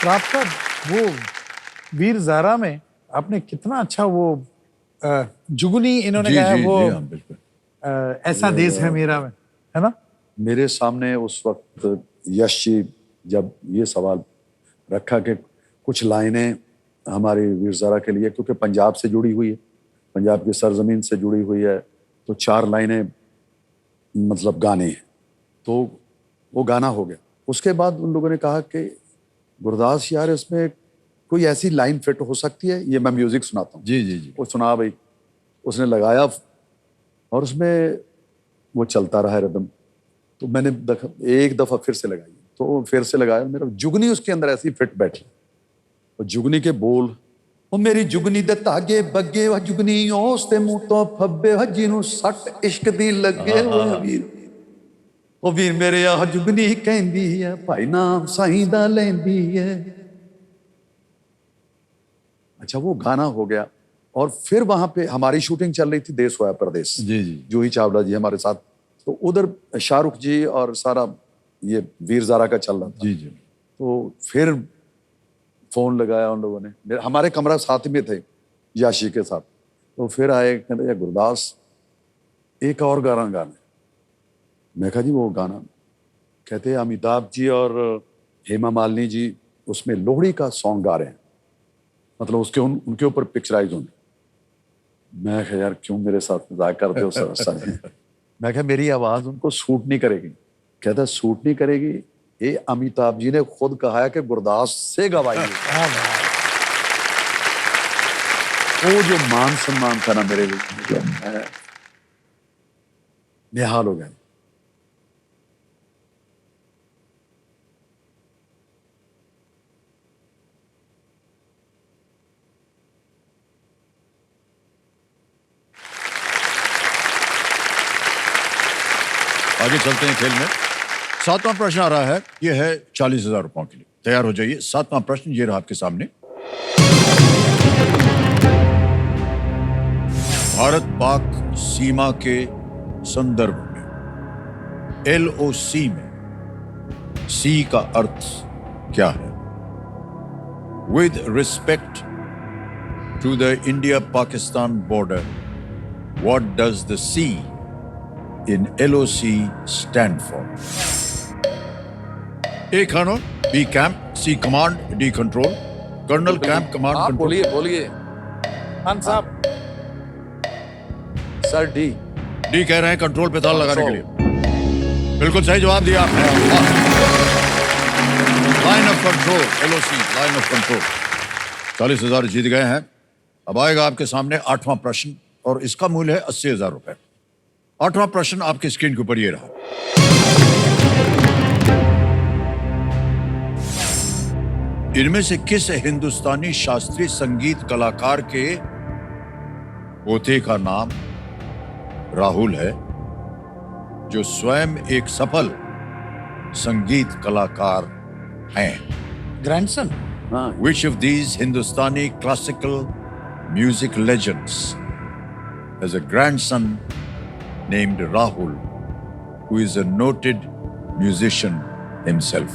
तो आपका वो वीर ज़ारा में आपने कितना अच्छा वो जुगनी इन्होंने जी कहा है जी वो जी हाँ बिल्कुल। ऐसा देश है मेरा में, है ना? मेरे सामने उस वक्त यश जी जब ये सवाल रखा कि कुछ लाइनें हमारी वीर ज़ारा के लिए, क्योंकि पंजाब से जुड़ी हुई है, पंजाब की सरजमीन से जुड़ी हुई है, तो 4 लाइनें मतलब गाने हैं, तो वो गाना हो गया। उसके बाद उन लोगों ने कहा कि गुरदास यार इसमें कोई ऐसी लाइन फिट हो सकती है, ये मैं म्यूजिक सुनाता हूँ। जी जी जी। वो सुना भाई, उसने लगाया और उसमें वो चलता रहा रिदम। तो मैंने एक दफा फिर से लगाई, तो फिर से लगाया, मेरा जुगनी उसके अंदर ऐसी फिट बैठी। और जुगनी के बोल, ਉਹ ਮੇਰੀ ਜੁਗਨੀ ਦੇ ਧਾਗੇ ਬੱਗੇ ਵਾ ਜੁਗਨੀ ਉਸ ਤੇ ਮੂੰਹ ਤੋਂ ਫੱਬੇ ਵਾ ਜਿਹਨੂੰ ਸੱਟ ਇਸ਼ਕ ਦੀ ਲੱਗੇ ਵਾ ਵੀਰ। ਉਹ ਵੀਰ ਮੇਰੇ ਆ ਜੁਗਨੀ ਕਹਿੰਦੀ ਐ ਭਾਈ ਨਾਮ ਸਾਈਂ ਦਾ ਲੈਂਦੀ ਐ। अच्छा वो गाना हो गया। और फिर वहां पे हमारी शूटिंग चल रही थी देश होया परदेश। जी जी। जूही चावला जी हमारे साथ, तो उधर शाहरुख जी और सारा ये वीर ज़ारा का चल रहा था। जी जी। तो फिर फोन लगाया उन लोगों ने, हमारे कमरा साथ में थे याशी के साथ, तो फिर आए कहते गुरदास एक और गाना गाना। मैं कहा जी वो गाना, कहते अमिताभ जी और हेमा मालिनी जी उसमें लोहड़ी का सॉन्ग गा रहे हैं, मतलब उसके उनके ऊपर पिक्चराइज होने। मैं कहा यार क्यों मेरे साथ मजाक करते हो सर? मैं कहा मेरी आवाज उनको सूट नहीं करेगी। कहता सूट नहीं करेगी, ये अमिताभ जी ने खुद कहा है कि गुरदास से गवाइए। वो जो मान सम्मान था ना मेरे लिए, मैं निहाल हो गया। आगे चलते हैं खेल में। 7वां प्रश्न आ रहा है, यह है 40,000 रुपयों के लिए। तैयार हो जाइए। 7वां प्रश्न ये रहा आपके सामने। भारत पाक सीमा के संदर्भ में LOC में सी का अर्थ क्या है? With respect to the India Pakistan border, what does the C in LOC stand for? A Colonel, B Camp, C Command, D Control. Colonel Camp Command आप Control. बोलिए खान साहब, सर। डी D कह रहे हैं कंट्रोल पे ताला लगाने के लिए। बिल्कुल सही जवाब दिया आपने। Line of control, LOC, line of control. 40,000 जीत गए हैं। अब आएगा आपके सामने 8वां प्रश्न और इसका मूल्य है 80,000 रुपए। 8वां प्रश्न आपकी स्क्रीन के ऊपर ये रहा। इनमें से किस हिंदुस्तानी शास्त्रीय संगीत कलाकार के पोते का नाम राहुल है, जो स्वयं एक सफल संगीत कलाकार हैं? ग्रैंडसन। हाँ, Which of these Hindustani classical music legends has a grandson named Rahul, who is a noted musician himself?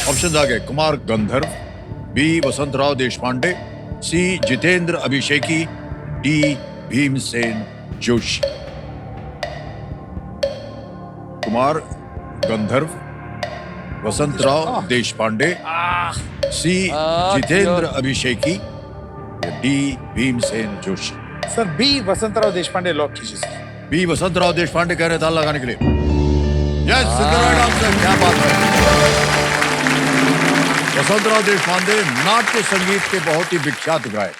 Option आ गए। Kumar Gandharva, B Vasantrao Deshpande, C Jitendra Abhisheki, D Bhimsen Joshi. Kumar Gandharva, Vasantrao Deshpande, C Jitendra Abhisheki, D Bhimsen Joshi. Sir B Vasantrao Deshpande lock कीजिए सर। बी वसंतराव देशपांडे कह रहे ताल लगाने के लिए। Yes, right answer. क्या बात है। वसंतराव देशपांडे नाट्य संगीत के बहुत ही विख्यात गायक,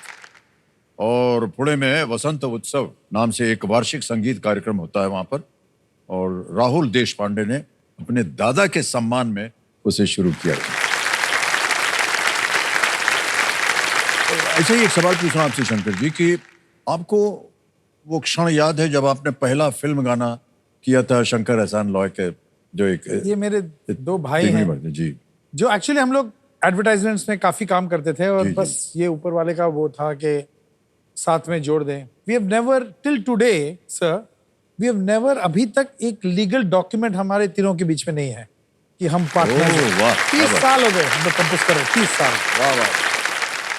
और पुणे में वसंत उत्सव नाम से एक वार्षिक संगीत कार्यक्रम होता है वहां पर, और राहुल देशपांडे ने अपने दादा के सम्मान में उसे शुरू किया। ऐसे ही एक सवाल पूछना आपसे शंकर जी कि आपको वो क्षण याद है जब आपने पहला फिल्म गाना किया था शंकर एहसान लॉय के, जो एक ये मेरे दो भाई हैं जी, जो एक्चुअली हम लोग एडवर्टाइजमेंट्स में काफी काम करते थे, और जी, बस ये ऊपर वाले का वो था कि साथ में जोड़ दें। We have never till today sir, we have never अभी तक एक लीगल डॉक्यूमेंट हमारे तीनों के बीच में नहीं है कि हम पार्टनर ओह, वाह, 30 साल हो गए हम लोग कंपोज कर रहे हैं, 30 साल। वाह वाह।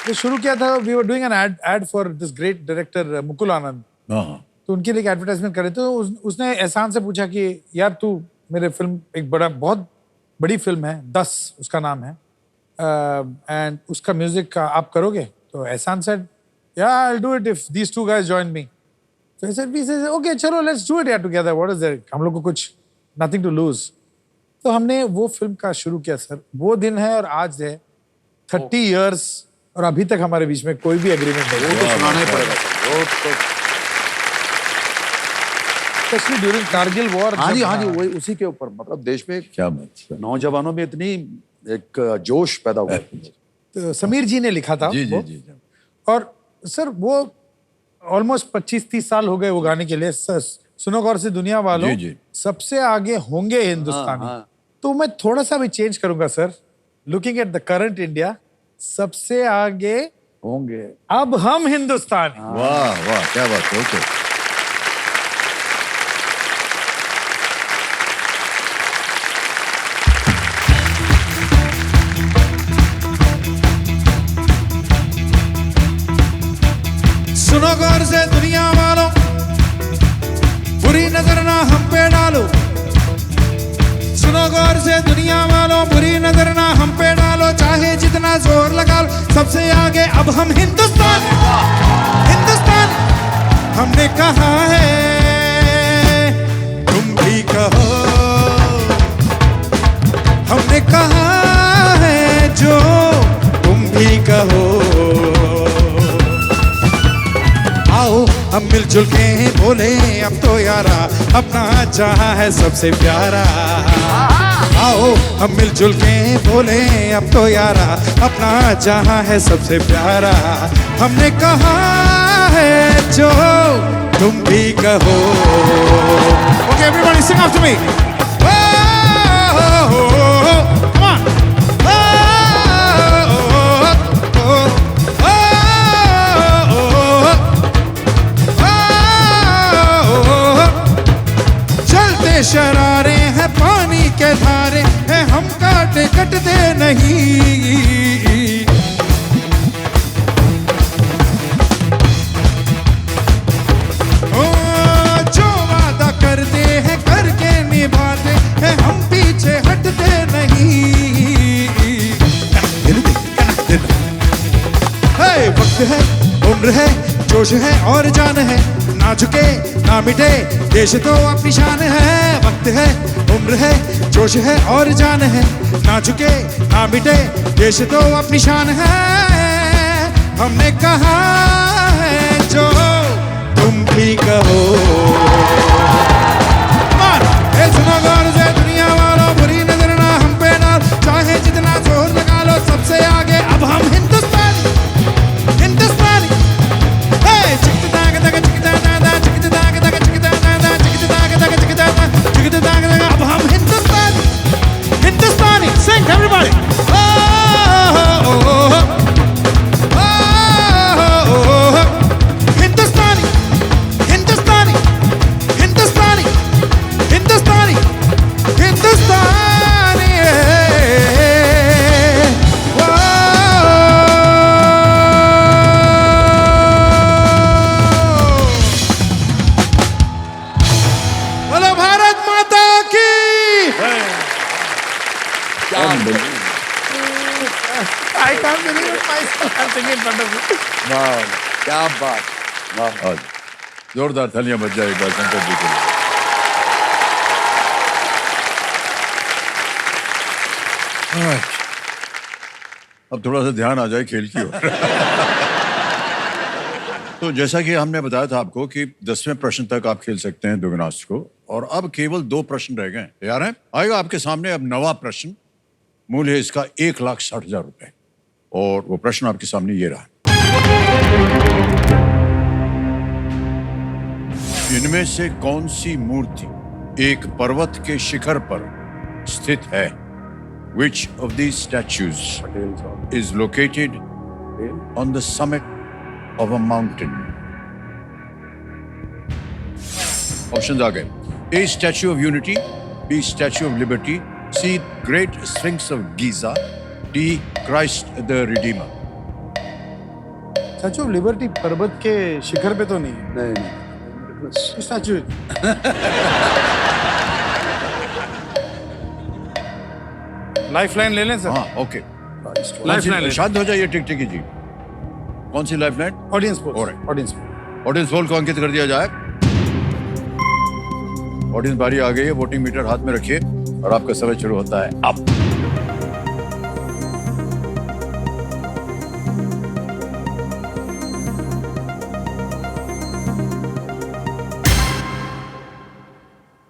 ये शुरू किया था, we were doing an ad for this great director Mukul Anand, हाँ, तो उनके लिए एक एडवर्टाइजमेंट करे। तो उसने एहसान से पूछा कि यार तू मेरे फिल्म, एक बहुत बड़ी फिल्म है 10 उसका नाम है, एंड उसका म्यूजिक आप करोगे? तो Ehsan said yeah I will do it if these two guys join me. तो वी सेड ओके चलो लेट्स डू इट यार टुगेदर, व्हाट इज देयर, हम लोग को कुछ नथिंग टू लूज। तो हमने वो फिल्म का शुरू किया सर। वो दिन है और आज है 30 इयर्स, और अभी तक हमारे बीच में कोई भी एग्रीमेंट नहीं वो तो है, सुनाना ही पड़ेगा सर। वो तो स्पेशली ड्यूरिंग कारगिल वॉर। हाँ जी, हाँ जी, वही उसी के ऊपर, मतलब देश में क्या बात। नौजवानों में इतनी एक जोश पैदा हुआ। तो समीर जी ने लिखा था जी जी वो। जी जी। और सर वो ऑलमोस्ट 25-30 साल हो गए वो गाने के लिए। सुनो गौर से दुनिया वालों, जी, जी। सबसे आगे होंगे हिंदुस्तानी। हाँ। तो मैं थोड़ा सा भी चेंज करूंगा sir, looking at the current India, सबसे आगे होंगे अब हम हिंदुस्तानी। वाह वाह, क्या बात है। ओके, सुनो गौर से दुनिया वालों, बुरी नजर ना हम पे डालो। सुनो गौर से दुनिया वालों, बुरी नजर ना हम पे डालो, चाहे जितना जोर लगा लो, सबसे आगे अब हम हिंदुस्तान, हिंदुस्तान। हमने कहा है तुम भी कहो, हमने कहा है जो तुम भी कहो। आओ हम मिलजुल के बोले अब तो यारा, अपना जहां है सबसे प्यारा। आओ हम मिलजुल के बोले अब तो यारा, अपना जहां है सबसे प्यारा। हमने कहा है जो तुम भी कहो। ओके एवरीबॉडी सिंग आफ्टर मी। शरारे हैं पानी के धारे हैं, हम काटे कटते नहीं। ओ जो वादा करते हैं करके निभाते हैं, हम पीछे हटते नहीं। है वक्त है, उम्र है, जोश है और जान है, ना झुके ना मिटे देश तो अपनी शान है। वक्त है, उम्र है, जोश है और जान है, ना झुके ना मिटे देश तो अपनी शान है। हमने कहा है जो तुम भी कहो। सुनो गौर से दुनिया वालों, बुरी नजर ना हम पे डाल, चाहे जितना जोर लगा लो, सबसे आगे अब हम हिंदुस्तानी, हिंदुस्तानी। अब हम हिंदुस्तानी, हिंदुस्तानी। Sing everybody. हिंदुस्तानी, हिंदुस्तानी, हिंदुस्तानी, हिंदुस्तानी, हिंदुस्तानी। बोलो भारत माता की। I can't believe it myself. I'm singing in front of you. वाह, क्या बात, वाह। आज जोरदार थालियां बज जाए एक बार शंकर जी के लिए। Alright. अब थोड़ा सा ध्यान आ जाए खेल की ओर। तो जैसा कि हमने बताया था आपको कि 10वें प्रश्न तक आप खेल सकते हैं दुगनास्ट को, और अब केवल 2 प्रश्न रह गए हैं। तैयार हैं? आएगा आपके सामने अब 9वां प्रश्न। मूल्य है इसका 1,60,000 रुपए, और वो प्रश्न आपके सामने ये रहा। इनमें से कौन सी मूर्ति एक पर्वत के शिखर पर स्थित है? Which of these statues is located on the summit of a mountain? Options आ गए। A. Statue of Unity, B. Statue of Liberty, C. Great Sphinx of Giza, D. Christ the Redeemer. Statue of liberty पर्वत के शिखर पे तो नहीं है। नहीं। Statue lifeline ले लें सर। हाँ, ओके। Lifeline. शांत हो जाइए टिक-टिकी जी। कौन सी lifeline? Audience poll. Alright. Audience poll. Audience poll को अंकित कर दिया जाए। ऑडियंस बारी आ गई है, वोटिंग मीटर हाथ में रखिए और आपका समय शुरू होता है अब।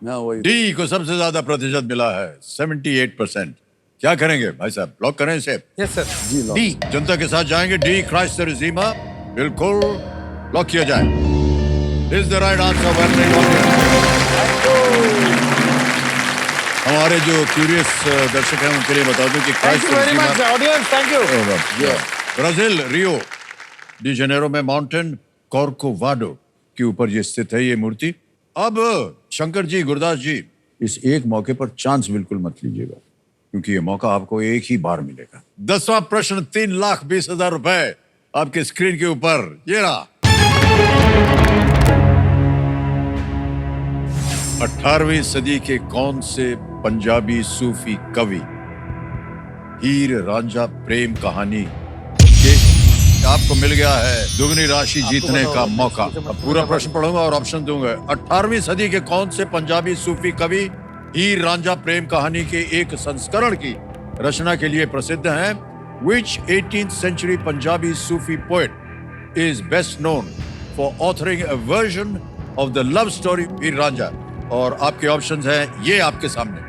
ना वही डी को सबसे ज्यादा प्रतिशत मिला है, 78%। क्या करेंगे भाई साहब, लॉक करें इसे? Yes sir. जी लो। डी जनता के साथ जाएंगे। डी क्राइस्ट द रिडीमर, बिल्कुल लॉक किया जाए। Is the right answer. हमारे जो क्यूरियस दर्शक हैं उनके लिए बता दूं कि thank Christ you very much audience, thank you. Brazil Rio de Janeiro में माउंटेन कॉर्कोवाडो के ऊपर ये स्थित है ये मूर्ति। अब शंकर जी, गुरदास जी, इस एक मौके पर चांस बिल्कुल मत लीजिएगा, क्योंकि ये मौका आपको एक ही बार मिलेगा। 10वां प्रश्न, 3,20,000 रुपए आपके स्क्रीन के ऊपर ये रहा। 18वीं सदी के कौन से पंजाबी सूफी कवि हीर रांझा प्रेम कहानी के आपको मिल गया है दुगनी राशि जीतने का मौका। अब पूरा प्रश्न पढ़ूंगा और ऑप्शन दूंगा। 18वीं सदी के कौन से पंजाबी सूफी कवि हीर रांझा प्रेम कहानी के एक संस्करण की रचना के लिए प्रसिद्ध हैं? Which 18th century Punjabi Sufi poet is best known for authoring a version of the love story हीर रांझा? और आपके ऑप्शंस हैं ये आपके सामने।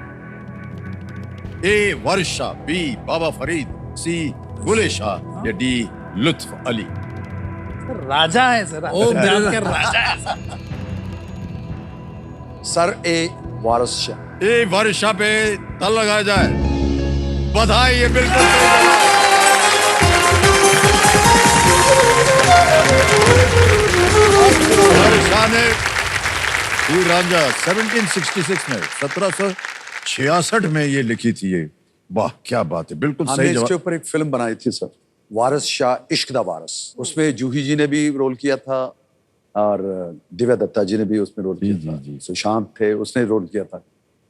ए वर्षा, बी बाबा फरीद, सी बुले शाह या डी लुत्फ अली। राजा है सर, पंजाब के राजा है सर। सर ए वारिस शाह। ए वर्षा पे तल लगाया जाए। बधाई, ये बिल्कुल वर्षा ने हीर रांझा 1766 में 1766 में ये लिखी थी। ये वाह क्या बात है, बिल्कुल हमने सही इसके जवाब। ऊपर एक फिल्म बनाई थी सर, वारिस शाह इश्क दा वारिस। उसमें जूही जी ने भी रोल किया था और दिव्या दत्ता जी ने भी उसमें रोल किया था। सुशांत थे, उसने रोल किया था।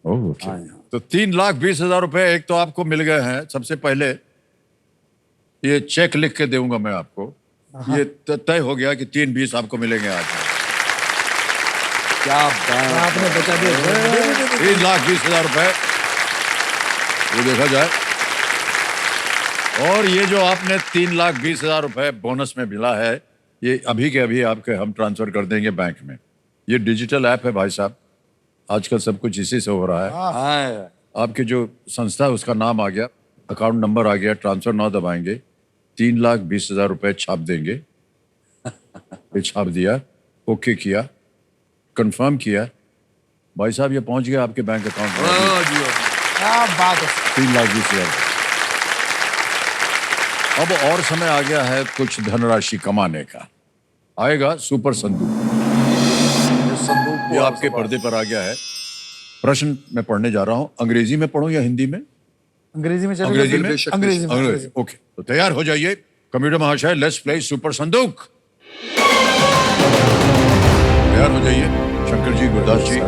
ओह, ओके। हाँ, हाँ। तो 3,20,000 रुपए एक तो आपको मिल गए हैं। सबसे पहले ये चेक लिख के दूंगा मैं आपको। ये तय हो गया कि 3,20 आपको मिलेंगे आज। क्या बात। आपने बचा दिया। 3,20,000 रुपए ये देखा जाए। और ये जो आपने 3,20,000 रुपए बोनस में मिला है, ये अभी के अभी आपके हम ट्रांसफर कर देंगे बैंक में। ये डिजिटल ऐप है भाई साहब, आजकल सब कुछ इसी से हो रहा है। हाँ, आपके जो संस्था है उसका नाम आ गया, अकाउंट नंबर आ गया, ट्रांसफर ना दबाएंगे, 3,20,000 रुपए छाप देंगे। ये छाप दिया, ओके किया, कंफर्म किया, भाई साहब ये पहुंच गया आपके बैंक अकाउंट में। क्या बात है। 3,20,000। अब और समय आ गया है कुछ धनराशि कमाने का। आएगा सुपर संदूक। संदूक ये आपके पर्दे पर आ गया है। प्रश्न मैं पढ़ने जा रहा हूं। अंग्रेजी में पढ़ूं या हिंदी में? अंग्रेजी में चलेगा? अंग्रेजी में? अंग्रेजी में। अंग्रेजी। ओके, तो तैयार हो जाइए कंप्यूटर महाशय। लेट्स प्ले सुपर संदूक। तैयार हो जाइए शंकर जी, गुरदास जी।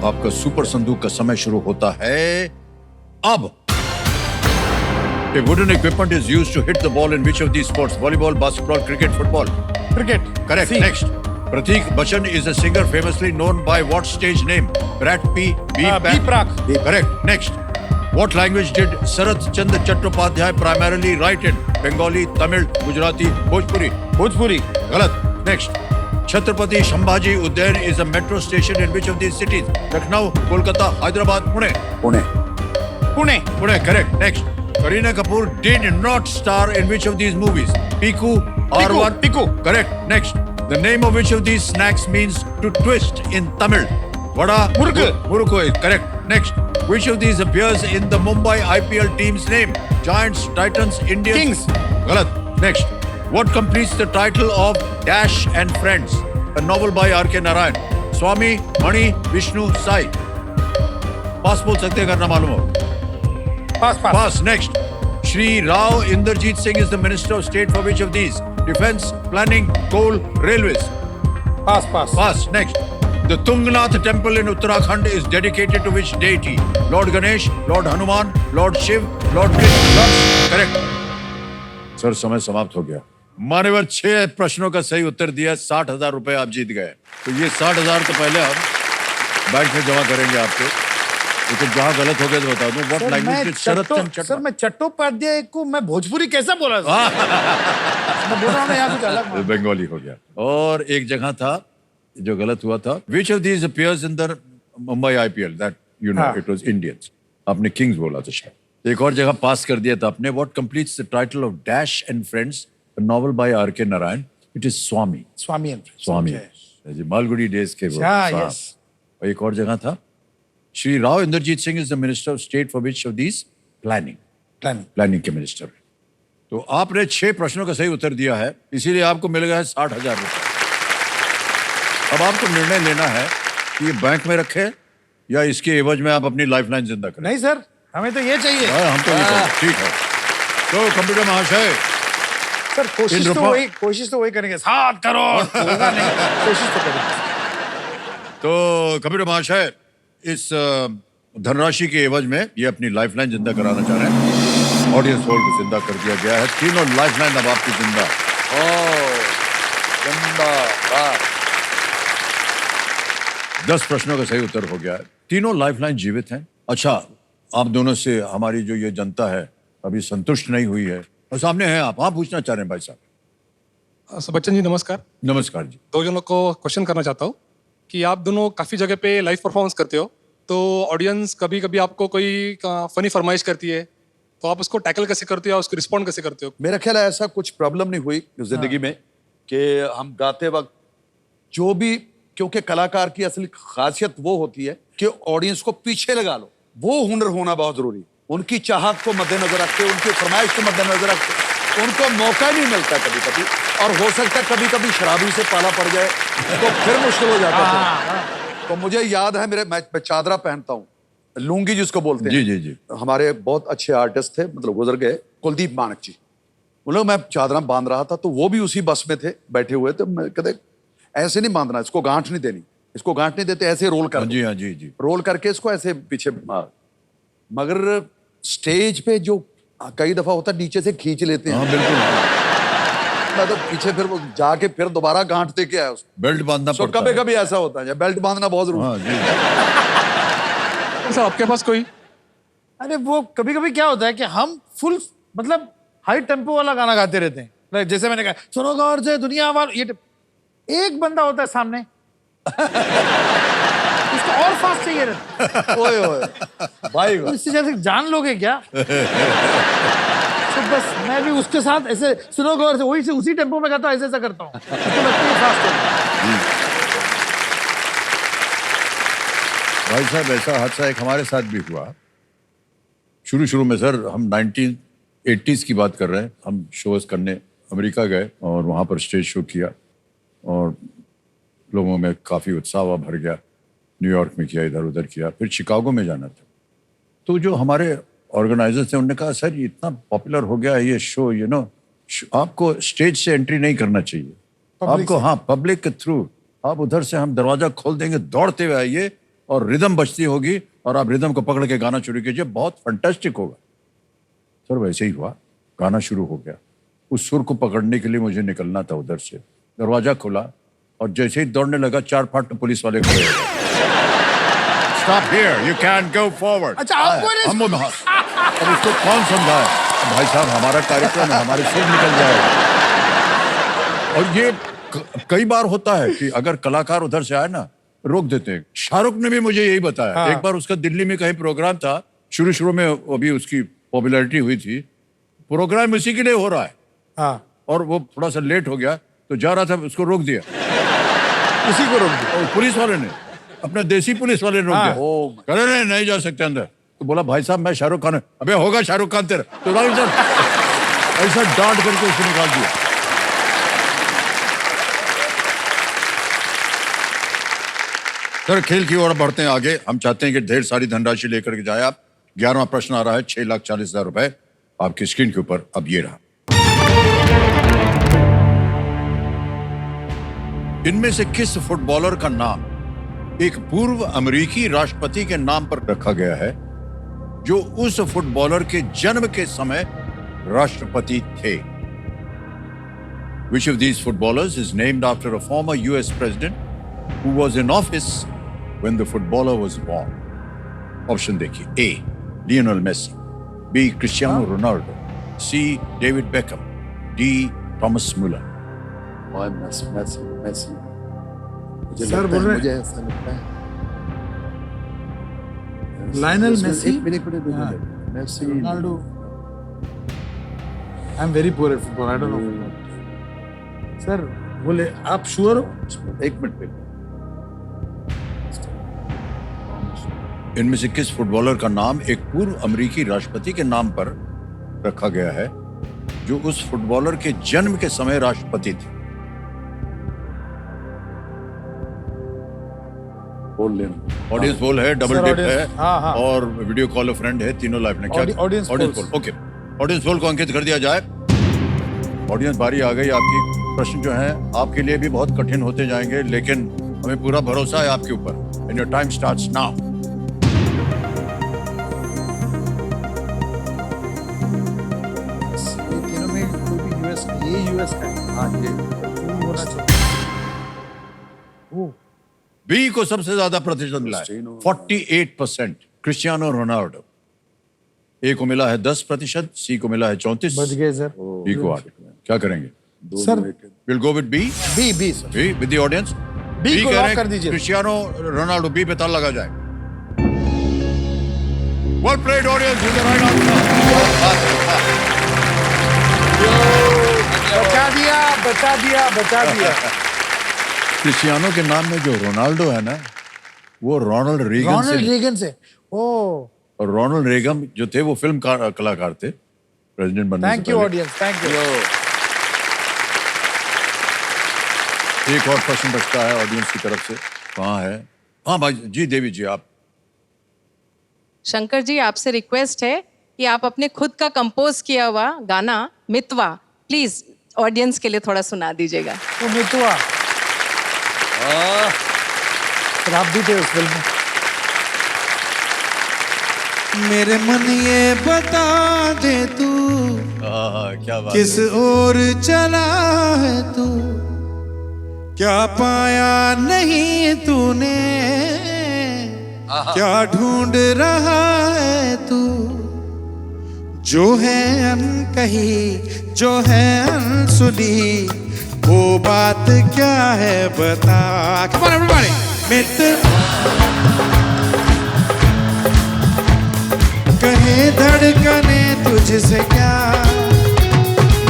आपका सुपर संदूक का समय शुरू होता है अब। A wooden equipment is used to hit the ball in which of these sports? Volleyball, basketball, cricket, football. Cricket. Correct. C. Next. Pratik Bachchan is a singer famously known by what stage name? Brat P. B. B. Prak. Correct. Next. What language did Sarath Chandra Chattopadhyay primarily write in? Bengali, Tamil, Gujarati, Bhojpuri. Bhojpuri. Galat. Next. Chhatrapati Shambhaji Udayan is a metro station in which of these cities? Lucknow, Kolkata, Hyderabad, Pune. Pune. Pune. Pune, correct. Next. Kareena Kapoor did not star in which of these movies? Piku, R1. Piku. Correct. Next. The name of which of these snacks means to twist in Tamil? Vada. Murukku. Murukku is correct. Next. Which of these appears in the Mumbai IPL team's name? Giants, Titans, Indians. Kings. Galat. Next. What completes the title of Dash and Friends? A novel by R.K. Narayan. Swami, Mani, Vishnu, Sai. पास बोल सकते हैं, करना मालूम हो। पास पास। Pass. Next. Shri Rao Inderjeet Singh is the Minister of State for which of these? Defense, Planning, Coal, Railways. Pass pass. Pass. Next. The Tungnath Temple in Uttarakhand is dedicated to which deity? Lord Ganesh, Lord Hanuman, Lord Shiv, Lord Krishna. Correct. Sir समय समाप्त हो गया। मान्यवर 6 प्रश्नों का सही उत्तर दिया, 60,000 रुपए आप जीत गए। तो ये 60,000 तो पहले हम बैंक में जमा करेंगे आपके। लेकिन जहाँ गलत हो गया तो बता दूं। What sir, language Sharad Chand sir मैं चट्टोपाध्याय को मैं भोजपुरी कैसा बोला सर? मैं बोल रहा हूँ ना यहाँ कुछ अलग तो बंगाली हो गया। और एक जगह था जो गलत हुआ था। Which of these appears in the Mumbai IPL? That you know, हाँ। it was Indians. आपने किंग्स बोला था शायद। एक और जगह पास कर दिया था आपने। What completes the title of Dash and Friends, a novel by R.K. Narayan? It is Swami. Swami Swami ji, Malgudi days के वो हाँ, साहब। yes. और एक और जगह था। Shri Rao Inderjit Singh is the minister of state for which of these? Planning. Planning. Planning के मिनिस्टर। तो आपने 6 प्रश्नों का सही उत्तर दिया है, इसीलिए आपको मिल गया है 60,000 रुपए। अब आपको निर्णय लेना है कि ये बैंक में रखे या इसके एवज में आप अपनी लाइफलाइन जिंदा करें। नहीं सर, हमें तो ये चाहिए। हाँ, हम तो ये करें। ठीक है। तो कंप्यूटर महाशय, सर कोशिश इन तो रुपयों- वही करेंगे। 7 करोड़ होगा नहीं, कोशिश तो करेंगे। तो कंप्यूटर महाशय, इस धनराशि के एवज में ये अपनी लाइफलाइन जिंदा कराना चाह रहे हैं। ऑडियंस होल्ड को जिंदा कर दिया गया है। तीनों लाइफलाइन अब आपकी जिंदा। जिंदाबाद। 10 प्रश्नों का सही उत्तर हो गया है। तीनों लाइफलाइन जीवित हैं। अच्छा, आप दोनों से हमारी जो ये जनता है अभी संतुष्ट नहीं हुई है और सामने हैं आप पूछना चाह रहे हैं भाई साहब। सर बच्चन जी नमस्कार। नमस्कार जी। दो जनों को क्वेश्चन करना चाहता हूँ कि आप दोनों काफ़ी जगह पे लाइव परफॉर्मेंस करते हो, तो ऑडियंस कभी कभी आपको कोई फनी फरमाइश करती है, तो आप उसको टैकल कैसे करते हो या उसको रिस्पॉन्ड कैसे करते हो? मेरा ख्याल है ऐसा कुछ प्रॉब्लम नहीं हुई जिंदगी में कि हम गाते वक्त जो भी, क्योंकि कलाकार की असली खासियत वो होती है कि ऑडियंस को पीछे लगा लो। वो हुनर होना बहुत जरूरी। उनकी चाहत को मद्देनजर रखते, उनकी फरमाइश को मद्देनजर रखते, उनको मौका नहीं मिलता कभी कभी, और हो सकता है कभी कभी शराबी से पाला पड़ जाए तो फिर मुश्किल हो जाता है। तो मुझे याद है, मैं चादरा पहनता हूँ, लुंगी जिसको बोलते हैं। जी जी जी। हमारे बहुत अच्छे आर्टिस्ट थे, मतलब गुजर गए, कुलदीप मानक जी। उन लोग, मैं चादरा बांध रहा था तो वो भी उसी बस में थे, बैठे हुए थे। मैं कहते ऐसे नहीं बांधना, इसको गांठ नहीं देनी, इसको गांठ नहीं देते, ऐसे रोल कर। जी हाँ जी जी। रोल करके इसको ऐसे पीछे मार। मगर स्टेज पे जो कई दफा होता है नीचे से खींच लेते हैं। हाँ बिल्कुल। मैं तो पीछे फिर वो जाके फिर दोबारा गांठ दे के आया उसको। बेल्ट बांधना पड़ता कभी है। कभी ऐसा होता है, बेल्ट बांधना बहुत जरूरी है। हाँ जी। सर आपके पास कोई? अरे वो कभी कभी क्या होता है कि हम फुल मतलब हाई टेम्पो वाला गाना गाते रहते हैं। Like, जैसे मैंने कहा सुनो गौर से दुनिया वाल, ये एक बंदा होता है सामने उसको और फास्ट चाहिए रहता है। ओए ओए भाई तो इससे जैसे जान लोगे क्या? तो बस मैं भी उसके साथ ऐसे सुनो गौर से वही से उसी टेम्पो में गाता हूँ, ऐसे ऐसा करता हूँ, तो लगता है फास्ट है। भाई साहब ऐसा हादसा एक हमारे साथ भी हुआ। शुरू में सर, हम 1980s की बात कर रहे हैं। हम शोज करने अमेरिका गए और वहाँ पर स्टेज शो किया और लोगों में काफ़ी उत्साह भर गया। न्यूयॉर्क में किया, इधर उधर किया, फिर शिकागो में जाना था। तो जो हमारे ऑर्गेनाइजर्स थे उन्होंने कहा सर ये इतना पॉपुलर हो गया है ये शो, आपको स्टेज से एंट्री नहीं करना चाहिए, आपको हाँ पब्लिक के थ्रू आप उधर से हम दरवाजा खोल देंगे, दौड़ते हुए आइए और रिदम बजती होगी और आप रिदम को पकड़ के गाना शुरू कीजिए, बहुत फंटास्टिक होगा। सर वैसे ही हुआ, गाना शुरू हो गया। उस सुर को पकड़ने के लिए मुझे निकलना था उधर से। दरवाजा खोला और जैसे ही दौड़ने लगा 4-5 पुलिस वाले खड़े हो गए। Stop here, you can't go forward. अच्छा आपको अब उसको कौन समझाए? भाई साहब हमारा कार्यक्रम है, हमारे सुर निकल जाएगा। और ये कई बार होता है कि अगर कलाकार उधर से आए ना, रोक देते हैं। शाहरुख ने भी मुझे यही बताया। हाँ। एक बार उसका दिल्ली में कहीं प्रोग्राम था, शुरू में अभी उसकी पॉपुलैरिटी हुई थी, प्रोग्राम उसी के लिए हो रहा है। हाँ। और वो थोड़ा सा लेट हो गया तो जा रहा था, उसको रोक दिया, उसी को रोक दिया। और पुलिस वाले ने, अपने देसी पुलिस वाले ने रोक हाँ। दिया। कह रहे नहीं जा सकते अंदर। तो बोला भाई साहब मैं शाहरुख खान। अबे होगा शाहरुख खान तेरा। तो ऐसा डांट करके उसको निकाल दिया। सर खेल की ओर बढ़ते हैं आगे। हम चाहते हैं कि ढेर सारी धनराशि लेकर के जाए आप। 11वां प्रश्न आ रहा है, 6,40,000 रुपए आपकी स्क्रीन के ऊपर। अब ये रहा। इनमें से किस फुटबॉलर का नाम एक पूर्व अमेरिकी राष्ट्रपति के नाम पर रखा गया है जो उस फुटबॉलर के जन्म के समय राष्ट्रपति थे? Which of these footballers is named after a former US president who was in office when the footballer was born? Option देखिए। A. Lionel Messi, B. Cristiano Ronaldo, C. David Beckham, D. Thomas Müller. Messi sir बोल रहे हैं। मुझे ऐसा लगता है Lionel Messi, एक minute Messi, Ronaldo. I am very poor at football, I don't know. Sir बोले आप श्योर हो? एक मिनट। इनमें से किस फुटबॉलर का नाम एक पूर्व अमेरिकी राष्ट्रपति के नाम पर रखा गया है जो उस फुटबॉलर के जन्म के समय राष्ट्रपति थे? बोल लेना। ऑडियंस पोल है, डबल सर, डिप audience- है हाँ, हाँ। और वीडियो कॉल फ्रेंड है, तीनों लाइव में। क्या audience ऑडियंस polls। पोल? ओके, ऑडियंस पोल को अंकित कर दिया जाए। ऑडियंस बारी आ गई आपकी। प्रश्न जो है आपके लिए भी बहुत कठिन होते जाएंगे, लेकिन हमें पूरा भरोसा है आपके ऊपर। And your time starts now. US का, ये यूएस का है। हाँ ये ये होना चाहिए। ओ, बी को सबसे ज्यादा प्रतिशत मिला है, 48%, क्रिस्टियानो रोनाल्डो। ए को मिला है 10%, सी को मिला है 34, बच गए सर। बी को 8। क्या करेंगे? Sir will go with B, B sir. B with the audience. B को कह लॉक रहे कर हैं दीजिए। क्रिस्टियानो रोनाल्डो, बी पे ताला लगा जाए। Well played audience, with the right answer. बचा दिया, बचा दिया, बचा दिया। क्रिस्टियानो के नाम में जो रोनाल्डो है ना, वो रोनाल्ड रीगन रोनाल्ड से, रेगन से। ओ, और रोनाल्ड रेगन जो थे वो फिल्म कलाकार थे, प्रेसिडेंट बनने से थैंक यू पहले। Audience, thank you. एक और प्रश्न बचता है ऑडियंस की तरफ से। कहाँ है? हाँ भाई जी, देवी जी आप। शंकर जी, आपसे रिक्वेस्ट है कि आप अपने खुद का कंपोज किया हुआ गाना मितवा प्लीज ऑडियंस के लिए थोड़ा सुना दीजिएगा। वो मितुआ, सर आप भी थे उस फिल्म में। मेरे मन ये बता दे तू क्या बात किस ओर चला है तू, क्या पाया नहीं तूने, क्या ढूंढ रहा है तू, जो है अनकही जो है अनसुनी, वो बात क्या है बता। Come on everybody. कहे धड़कने तुझसे क्या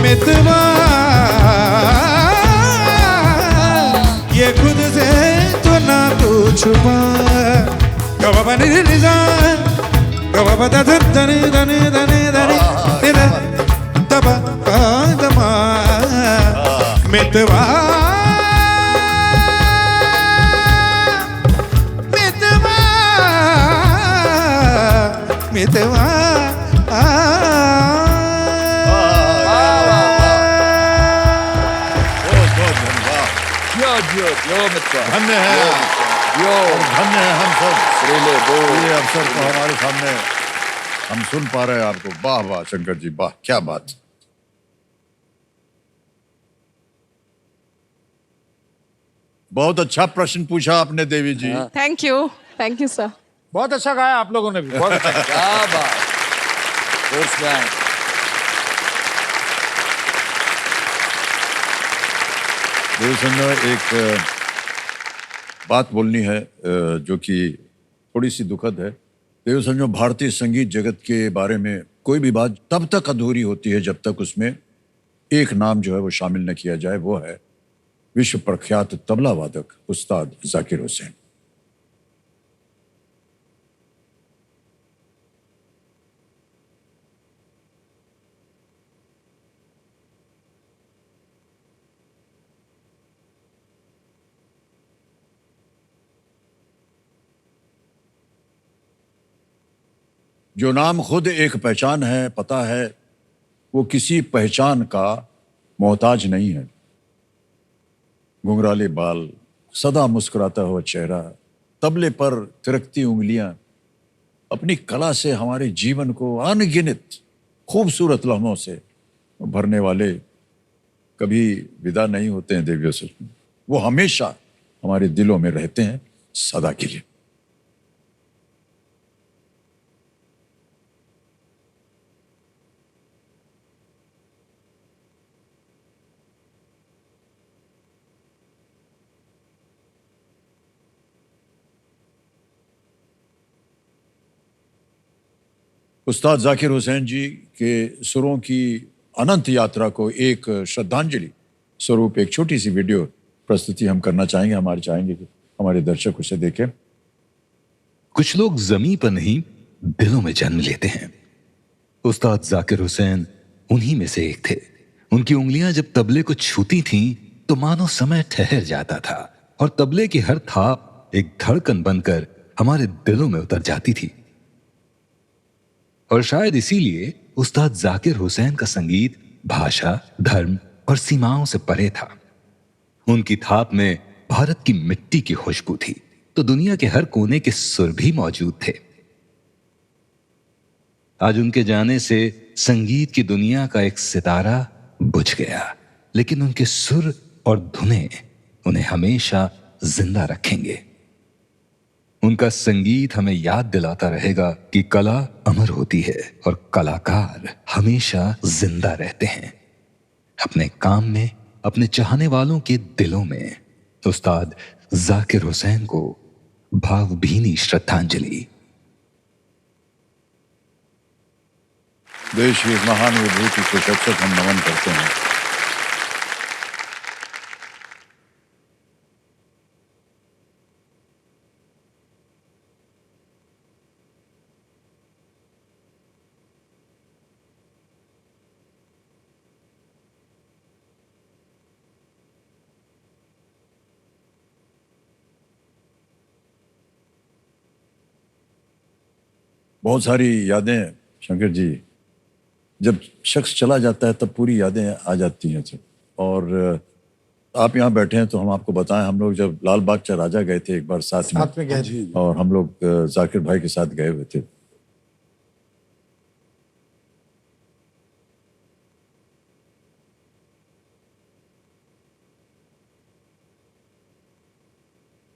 मितवा, ये खुद से तो ना तू छुपा। गवा नि निजा गवा बदा धने धने धने धने धने तबा दमा मितवा मितवा मितवा। धन्य है, धन्य है हम सब। ये अवसर तो हमारे सामने हम सुन पा रहे हैं आपको। वाह वाह शंकर जी, वाह, क्या बात। बहुत अच्छा प्रश्न पूछा आपने Devi ji. Thank you sir. बहुत अच्छा गाया आप लोगों ने भी, बहुत अच्छा। क्या बात। Force bank. देवी संजय, एक बात बोलनी है जो कि थोड़ी सी दुखद है। देवी संजय, भारतीय संगीत जगत के बारे में कोई भी बात तब तक अधूरी होती है जब तक उसमें एक नाम जो है वो शामिल न किया जाए, वो है विश्व प्रख्यात तबला वादक उस्ताद जाकिर हुसैन। जो नाम खुद एक पहचान है, पता है, वो किसी पहचान का मोहताज नहीं है। घुंघराले बाल, सदा मुस्कुराता हुआ चेहरा, तबले पर थिरकती उंगलियां, अपनी कला से हमारे जीवन को अनगिनत खूबसूरत लम्हों से भरने वाले कभी विदा नहीं होते हैं देवियों से। वो हमेशा हमारे दिलों में रहते हैं सदा के लिए। उस्ताद जाकिर हुसैन जी के सुरों की अनंत यात्रा को एक श्रद्धांजलि स्वरूप एक छोटी सी वीडियो प्रस्तुति हम करना चाहेंगे। हमारे चाहेंगे कि हमारे दर्शक उसे देखें। कुछ लोग जमीन पर नहीं दिलों में जन्म लेते हैं। उस्ताद जाकिर हुसैन उन्हीं में से एक थे। उनकी उंगलियां जब तबले को छूती थीं तो मानो समय ठहर जाता था और तबले की हर थाप एक धड़कन बनकर हमारे दिलों में उतर जाती थी। और शायद इसीलिए उस्ताद जाकिर हुसैन का संगीत भाषा, धर्म और सीमाओं से परे था। उनकी थाप में भारत की मिट्टी की खुशबू थी तो दुनिया के हर कोने के सुर भी मौजूद थे। आज उनके जाने से संगीत की दुनिया का एक सितारा बुझ गया, लेकिन उनके सुर और धुनें उन्हें हमेशा जिंदा रखेंगे। उनका संगीत हमें याद दिलाता रहेगा कि कला अमर होती है और कलाकार हमेशा जिंदा रहते हैं। अपने काम में, अपने चाहने वालों के दिलों में उस्ताद जाकिर हुसैन को भावभीनी श्रद्धांजलि। देश की इस महान विभूति को सचमुच हम नमन करते हैं। बहुत सारी यादें शंकर जी, जब शख्स चला जाता है तब पूरी यादें आ जाती हैं सब। और आप यहाँ बैठे हैं तो हम आपको बताएं, हम लोग जब लाल बाग चा राजा गए थे एक बार साथ में गए थे और हम लोग जाकिर भाई के साथ गए हुए थे।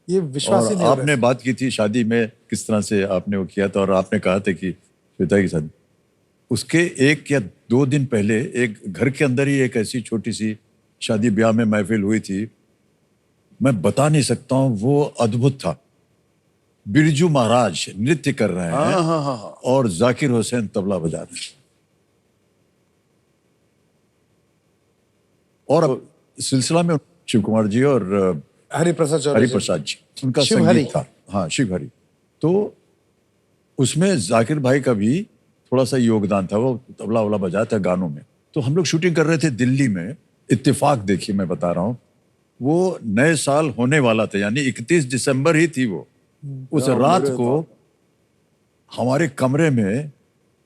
ये विश्वास ही और नहीं हो रहा आपने बात की थी शादी में किस तरह से आपने वो किया था, और आपने कहा था कि श्वेता के साथ उसके 1 या 2 दिन पहले एक घर के अंदर ही एक ऐसी छोटी सी शादी ब्याह में महफिल हुई थी। मैं बता नहीं सकता हूँ, वो अद्भुत था। बिरजू महाराज नृत्य कर रहे हैं और जाकिर हुसैन तबला बजा रहे हैं। और अब सिलसिला में शिव कुमार जी और हरिप्रसाद चौधरी हरिप्रसाद जी, उनका शिवहरि। संगीत था। हाँ, शिवहरि। तो उसमें जाकिर भाई का भी थोड़ा सा योगदान था, वो तबला वबला बजाया था गानों में। तो हम लोग शूटिंग कर रहे थे दिल्ली में। इत्तेफाक देखिए, मैं बता रहा हूँ, वो नए साल होने वाला था, यानी 31 दिसंबर ही थी वो। उस रात को हमारे कमरे में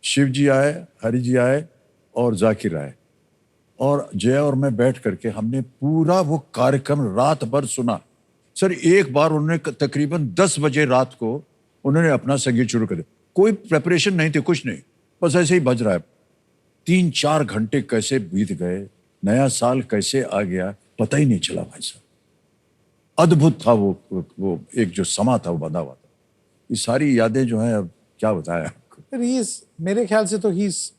शिव जी आए, हरि जी आए और जाकिर आए, और जया और मैं बैठ करके हमने पूरा वो कार्यक्रम रात भर सुना। सर, एक बार उन्होंने तकरीबन 10 बजे रात को उन्होंने अपना संगीत शुरू कर दिया। कोई प्रेपरेशन नहीं थी, कुछ नहीं, बस ऐसे ही बज रहा है। 3-4 घंटे कैसे बीत गए, नया साल कैसे आ गया, पता ही नहीं चला भाई साहब। अद्भुत था वो एक जो समा था वो बंधा हुआ था। ये सारी यादें जो हैं, अब क्या बताया आपको। मेरे ख्याल से तो he is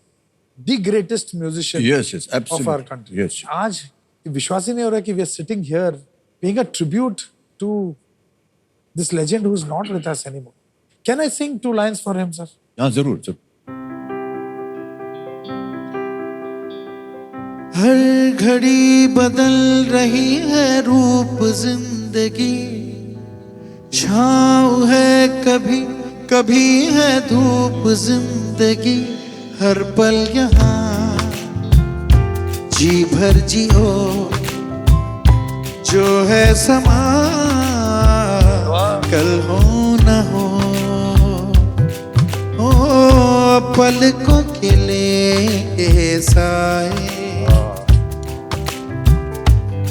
the greatest musician Yes, yes, of our absolutely. Country. Yes. आज विश्वास ही नहीं हो रहा कि we are sitting here paying a tribute to this legend who is not with us anymore. Can I sing 2 lines for him sir? हाँ, जरूर जरूर। हर घड़ी बदल रही है रूप जिंदगी, छाँव है कभी कभी है धूप जिंदगी, हर पल यहाँ जी भर जियो, जो है समा कल हो न हो, पलकों के ले साए,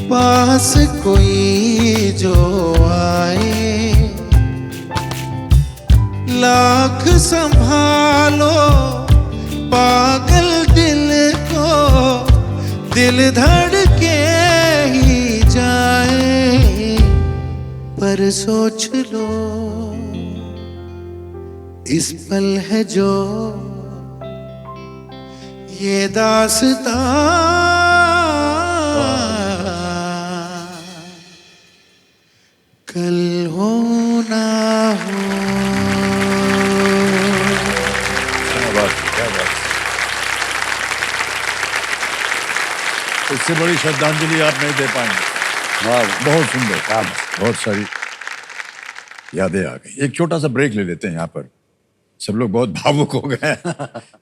पास कोई जो आए, लाख संभालो पागल दिल को, दिल धड़के ही जाए, पर सोच लो इस पल है जो ये दास्तां कल हो ना हो। क्या बात, क्या बात। इससे बड़ी श्रद्धांजलि आप नहीं दे पाएंगे। बहुत सुंदर, बहुत सारी यादें आ गई। एक छोटा सा ब्रेक ले लेते हैं यहाँ पर, सब लोग बहुत भावुक हो गए हैं।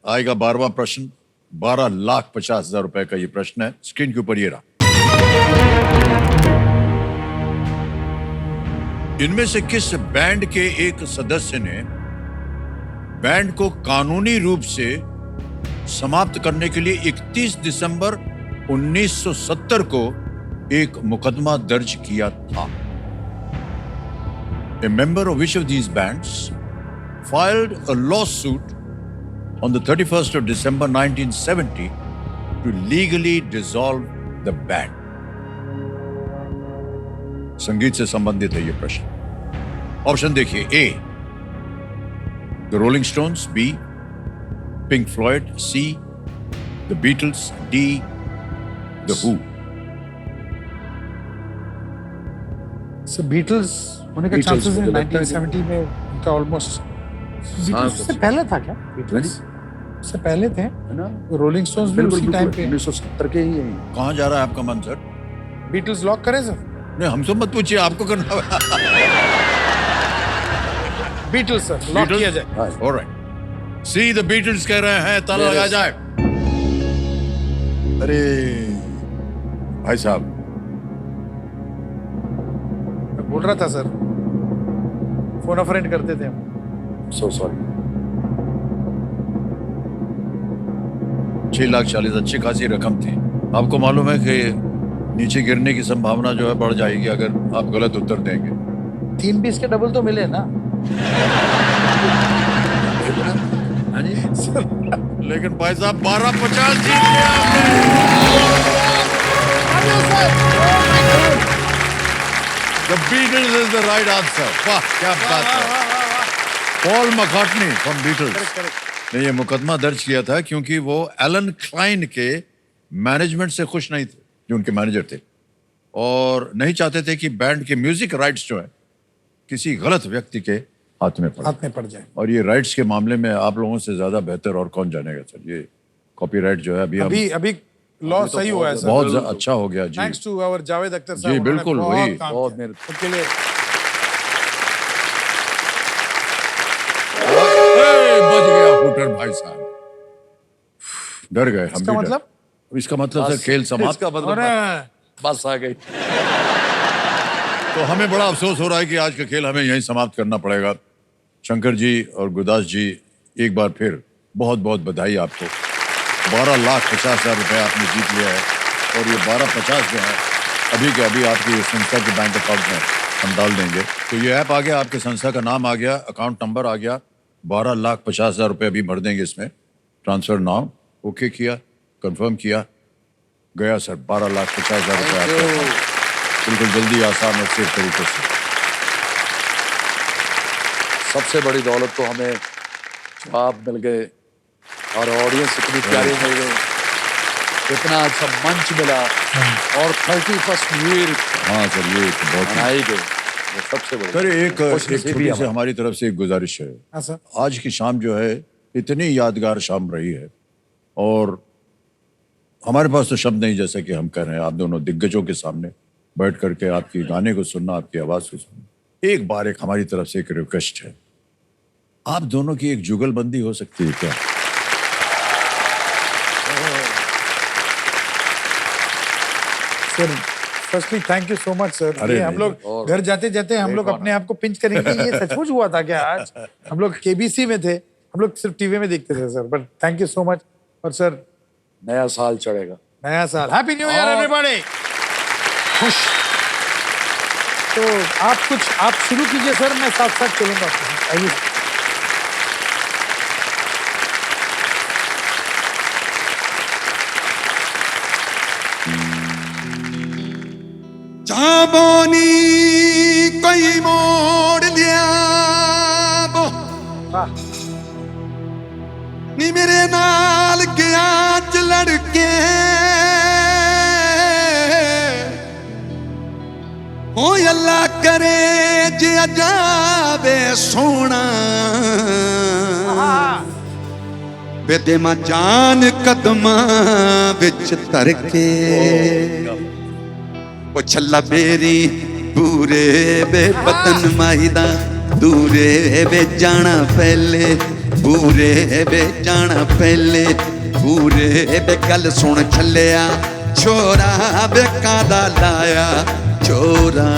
आएगा 12वां प्रश्न। 12,50,000 रुपए का ये प्रश्न है। स्क्रीन के ऊपर ये रहा। इनमें से किस बैंड के एक सदस्य ने बैंड को कानूनी रूप से समाप्त करने के लिए 31 दिसंबर 1970 को एक मुकदमा दर्ज किया था? A member of which of these bands filed a lawsuit on the 31st of December 1970 to legally dissolve the band? संगीत से संबंधित है ये प्रश्न। ऑप्शन देखिए, A the Rolling Stones, B Pink Floyd, C the Beatles, D the Who. Sir Beatles होने का Beatles, chances है मुझे लगता है 1970 में उनका ऑलमोस्ट। बीटल्स से पहले था क्या? बीटल्स से पहले थे है ना? रोलिंग स्टोन्स भी बिल्कुल उसी टाइम पे। 1970 के ही हैं। कहां जा रहा है आपका मन सर? बीटल्स लॉक करें सर? नहीं, हमसे मत पूछिए, आपको करना है। बीटल्स सर लॉक किया जाए। ऑलराइट, सी द बीटल्स कह रहे हैं, ताला लगा जाए। अरे भाई साहब, मैं बोल रहा था सर, फोन अ फ्रेंड करते थे हम। So sorry. 6,40,000 अच्छी खासी रकम थी। आपको मालूम है कि नीचे गिरने की संभावना जो है बढ़ जाएगी अगर आप गलत उत्तर देंगे। 3 20 के डबल तो मिले ना। हाँ जी। लेकिन भाई साहब 12,50 जीत गए आपने। The Beatles is the right answer. वाह क्या बात है। पॉल मैकार्टनी फ्रॉम बीटल्स ने ये मुकदमा दर्ज किया था क्योंकि वो एलन क्लाइन के मैनेजमेंट से खुश नहीं थे, जो उनके मैनेजर थे, और नहीं चाहते थे कि बैंड के म्यूजिक राइट्स जो है किसी गलत व्यक्ति के हाथ में पड़ जाए। और ये राइट्स के मामले में आप लोगों से ज्यादा बेहतर और कौन जानेगा सर। ये कॉपीराइट जो है अभी लॉ सही हुआ है सर। बहुत अच्छा हो गया जी। Thanks to our Javed Akhtar साहब। जी बिल्कुल, वही बहुत मेहनत उसके लिए बच गया हुटर भाई साहब, डर गए हम। इसका मतलब? इसका मतलब सर खेल समाप्त। इसका मतलब बस आ गई। तो हमें बड़ा अफसोस हो रहा है कि आज का खेल हमें यहीं समाप्त करना पड़ेगा। शंकर जी और गुरदास जी, एक बार फिर बहुत बहुत बधाई आपको। 12,50,000 रुपए आपने जीत लिया है, और ये 12,50 जो है अभी के अभी आपकी संस्था के बैंक अकाउंट में हम डाल देंगे। तो ये ऐप आ गया, आपके संस्था का नाम आ गया, अकाउंट नंबर आ गया, 12,50,000 रुपए अभी भर देंगे इसमें। ट्रांसफर नाउ ओके किया, कंफर्म किया, गया सर 12,50,000 रुपए आपके। बिल्कुल जल्दी, आसान और सेफ तरीके से। सबसे बड़ी दौलत तो हमें जो आप मिल गए और ऑडियंस इतनी प्यारी मिल गई, इतना अच्छा मंच मिला, और 31st ईयर हाँ सर, ये बहुत मनाई गई, वो सबसे बड़ी। सर एक खुशनसीबी छोटी सी हमारी। हमारी तरफ से एक गुजारिश है। हाँ सर। आज की शाम जो है इतनी यादगार शाम रही है, और हमारे पास तो शब्द नहीं, जैसे कि हम कह रहे हैं, आप दोनों दिग्गजों के सामने बैठ करके आपकी गाने को सुनना, आपकी आवाज को सुनना। एक बार एक हमारी तरफ से एक रिक्वेस्ट है, आप दोनों की एक जुगलबंदी हो सकती है क्या? Sir firstly thank you so much sir. अरे ये हम लोग घर जाते जाते हम लोग अपने आप को पिंच करेंगे, ये सचमुच हुआ था क्या? आज हम लोग केबीसी में थे, हम लोग सिर्फ टीवी में देखते थे sir, but thank you so much. और सर नया साल चढ़ेगा, नया साल, हैप्पी न्यू ईयर एवरीबॉडी। खुश। तो आप शुरू कीजिए सर, मैं साथ साथ चलूंगा आपके साथ। आइए। चाबोनी कोई मोड़ लिया वो, नी मेरे नाल गया च लड़के, हो अल्लाह करे जे जावे सोना, बेदे मा जान कदमा विच तरके, ओ छल्ला बेरी पूरे बे बतन माहिदा, दूरे बे जाना पहले, पूरे बे जाना पहले, पूरे बे गल सुन छलिया, छोरा बे कादा लाया छोरा।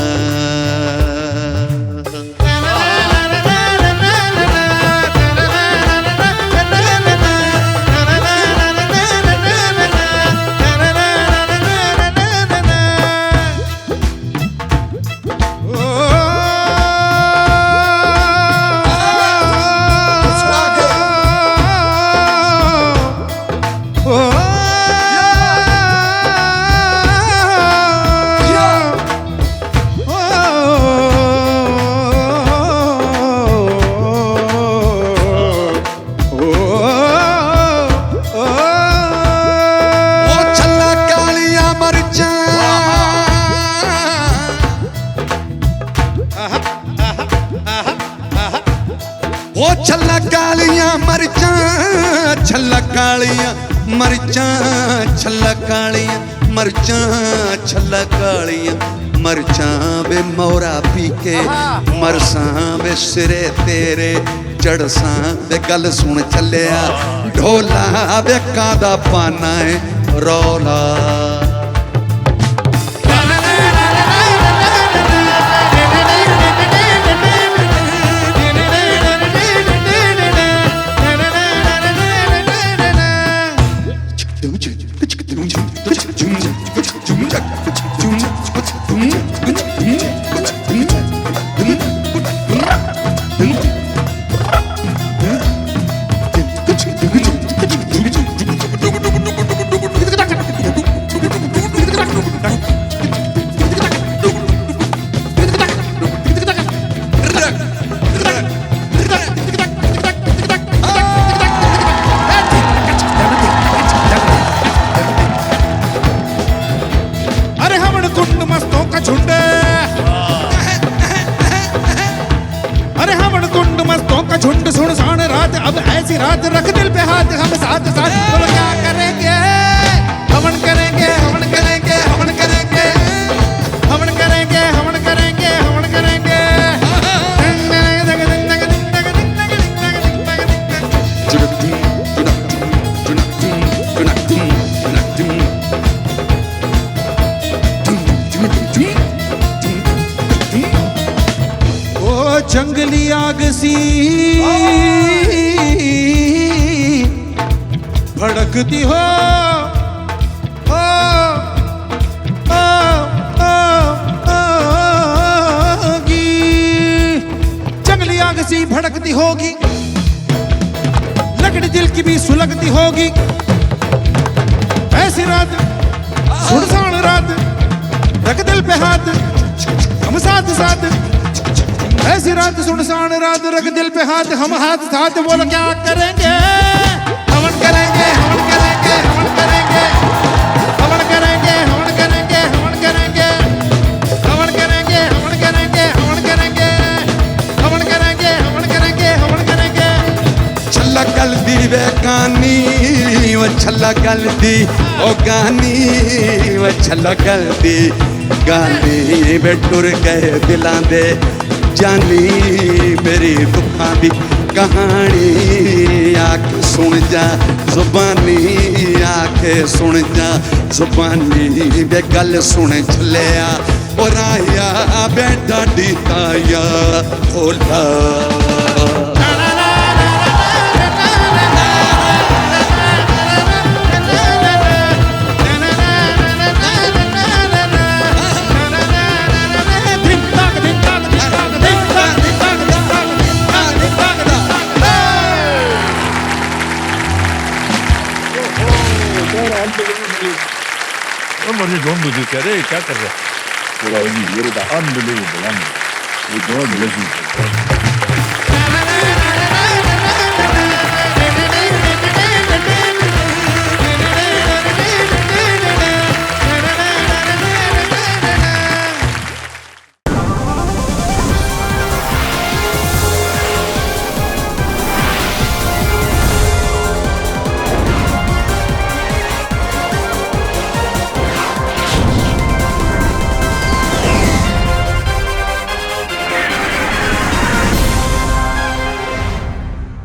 मरचां छल्ला कालियां मरचां छल्ला कालियां मरचां वे मोरा पी के मरसां वे सिरे तेरे चढ़सां वे गल सुन चलिया ढोला वे कादा पाना है रौला अरे हमन कुंड मस्तों का झुंड अरे हमन कुंड मस्तों का झुंड सुनसान रात अब ऐसी रात रख दिल पे हाथ हम साथ साथ बोलो क्या करेंगे हमन करेंगे हमन करेंगे हमन करेंगे हमन करेंगे हमन करेंगे हमन करेंगे ओ जंगली आग सी भड़कती हो गी जंगली आग सी भड़कती होगी लकड़ी दिल की भी सुलगती होगी ऐसी रात सुनसान रात रख दिल पे हाथ हम साथ साथ ऐसी रात सुनसान रात रख दिल पे हाथ हम हाथ साथ बोलो क्या करेंगे हमन करेंगे हमन करेंगे हमन करेंगे हमन करेंगे हमन करेंगे हमन करेंगे हमन करेंगे हमन करेंगे हमन करेंगे हमन करेंगे हमन करेंगे हमन करेंगे छल्ला गल दी वे गानी वो छल्ला गल दी ओ गानी वो छल्ला गल दी गानी वे टुर गए दिलां दे जानी मेरी दुखां दी कहानी आके सुन जा जुबानी आके सुन जा जुबानी वे गल सुन चलिया और आया बैठा डी ताया होला Don't do this. अरे क्या कर रहा है? Unbelievable. God bless you.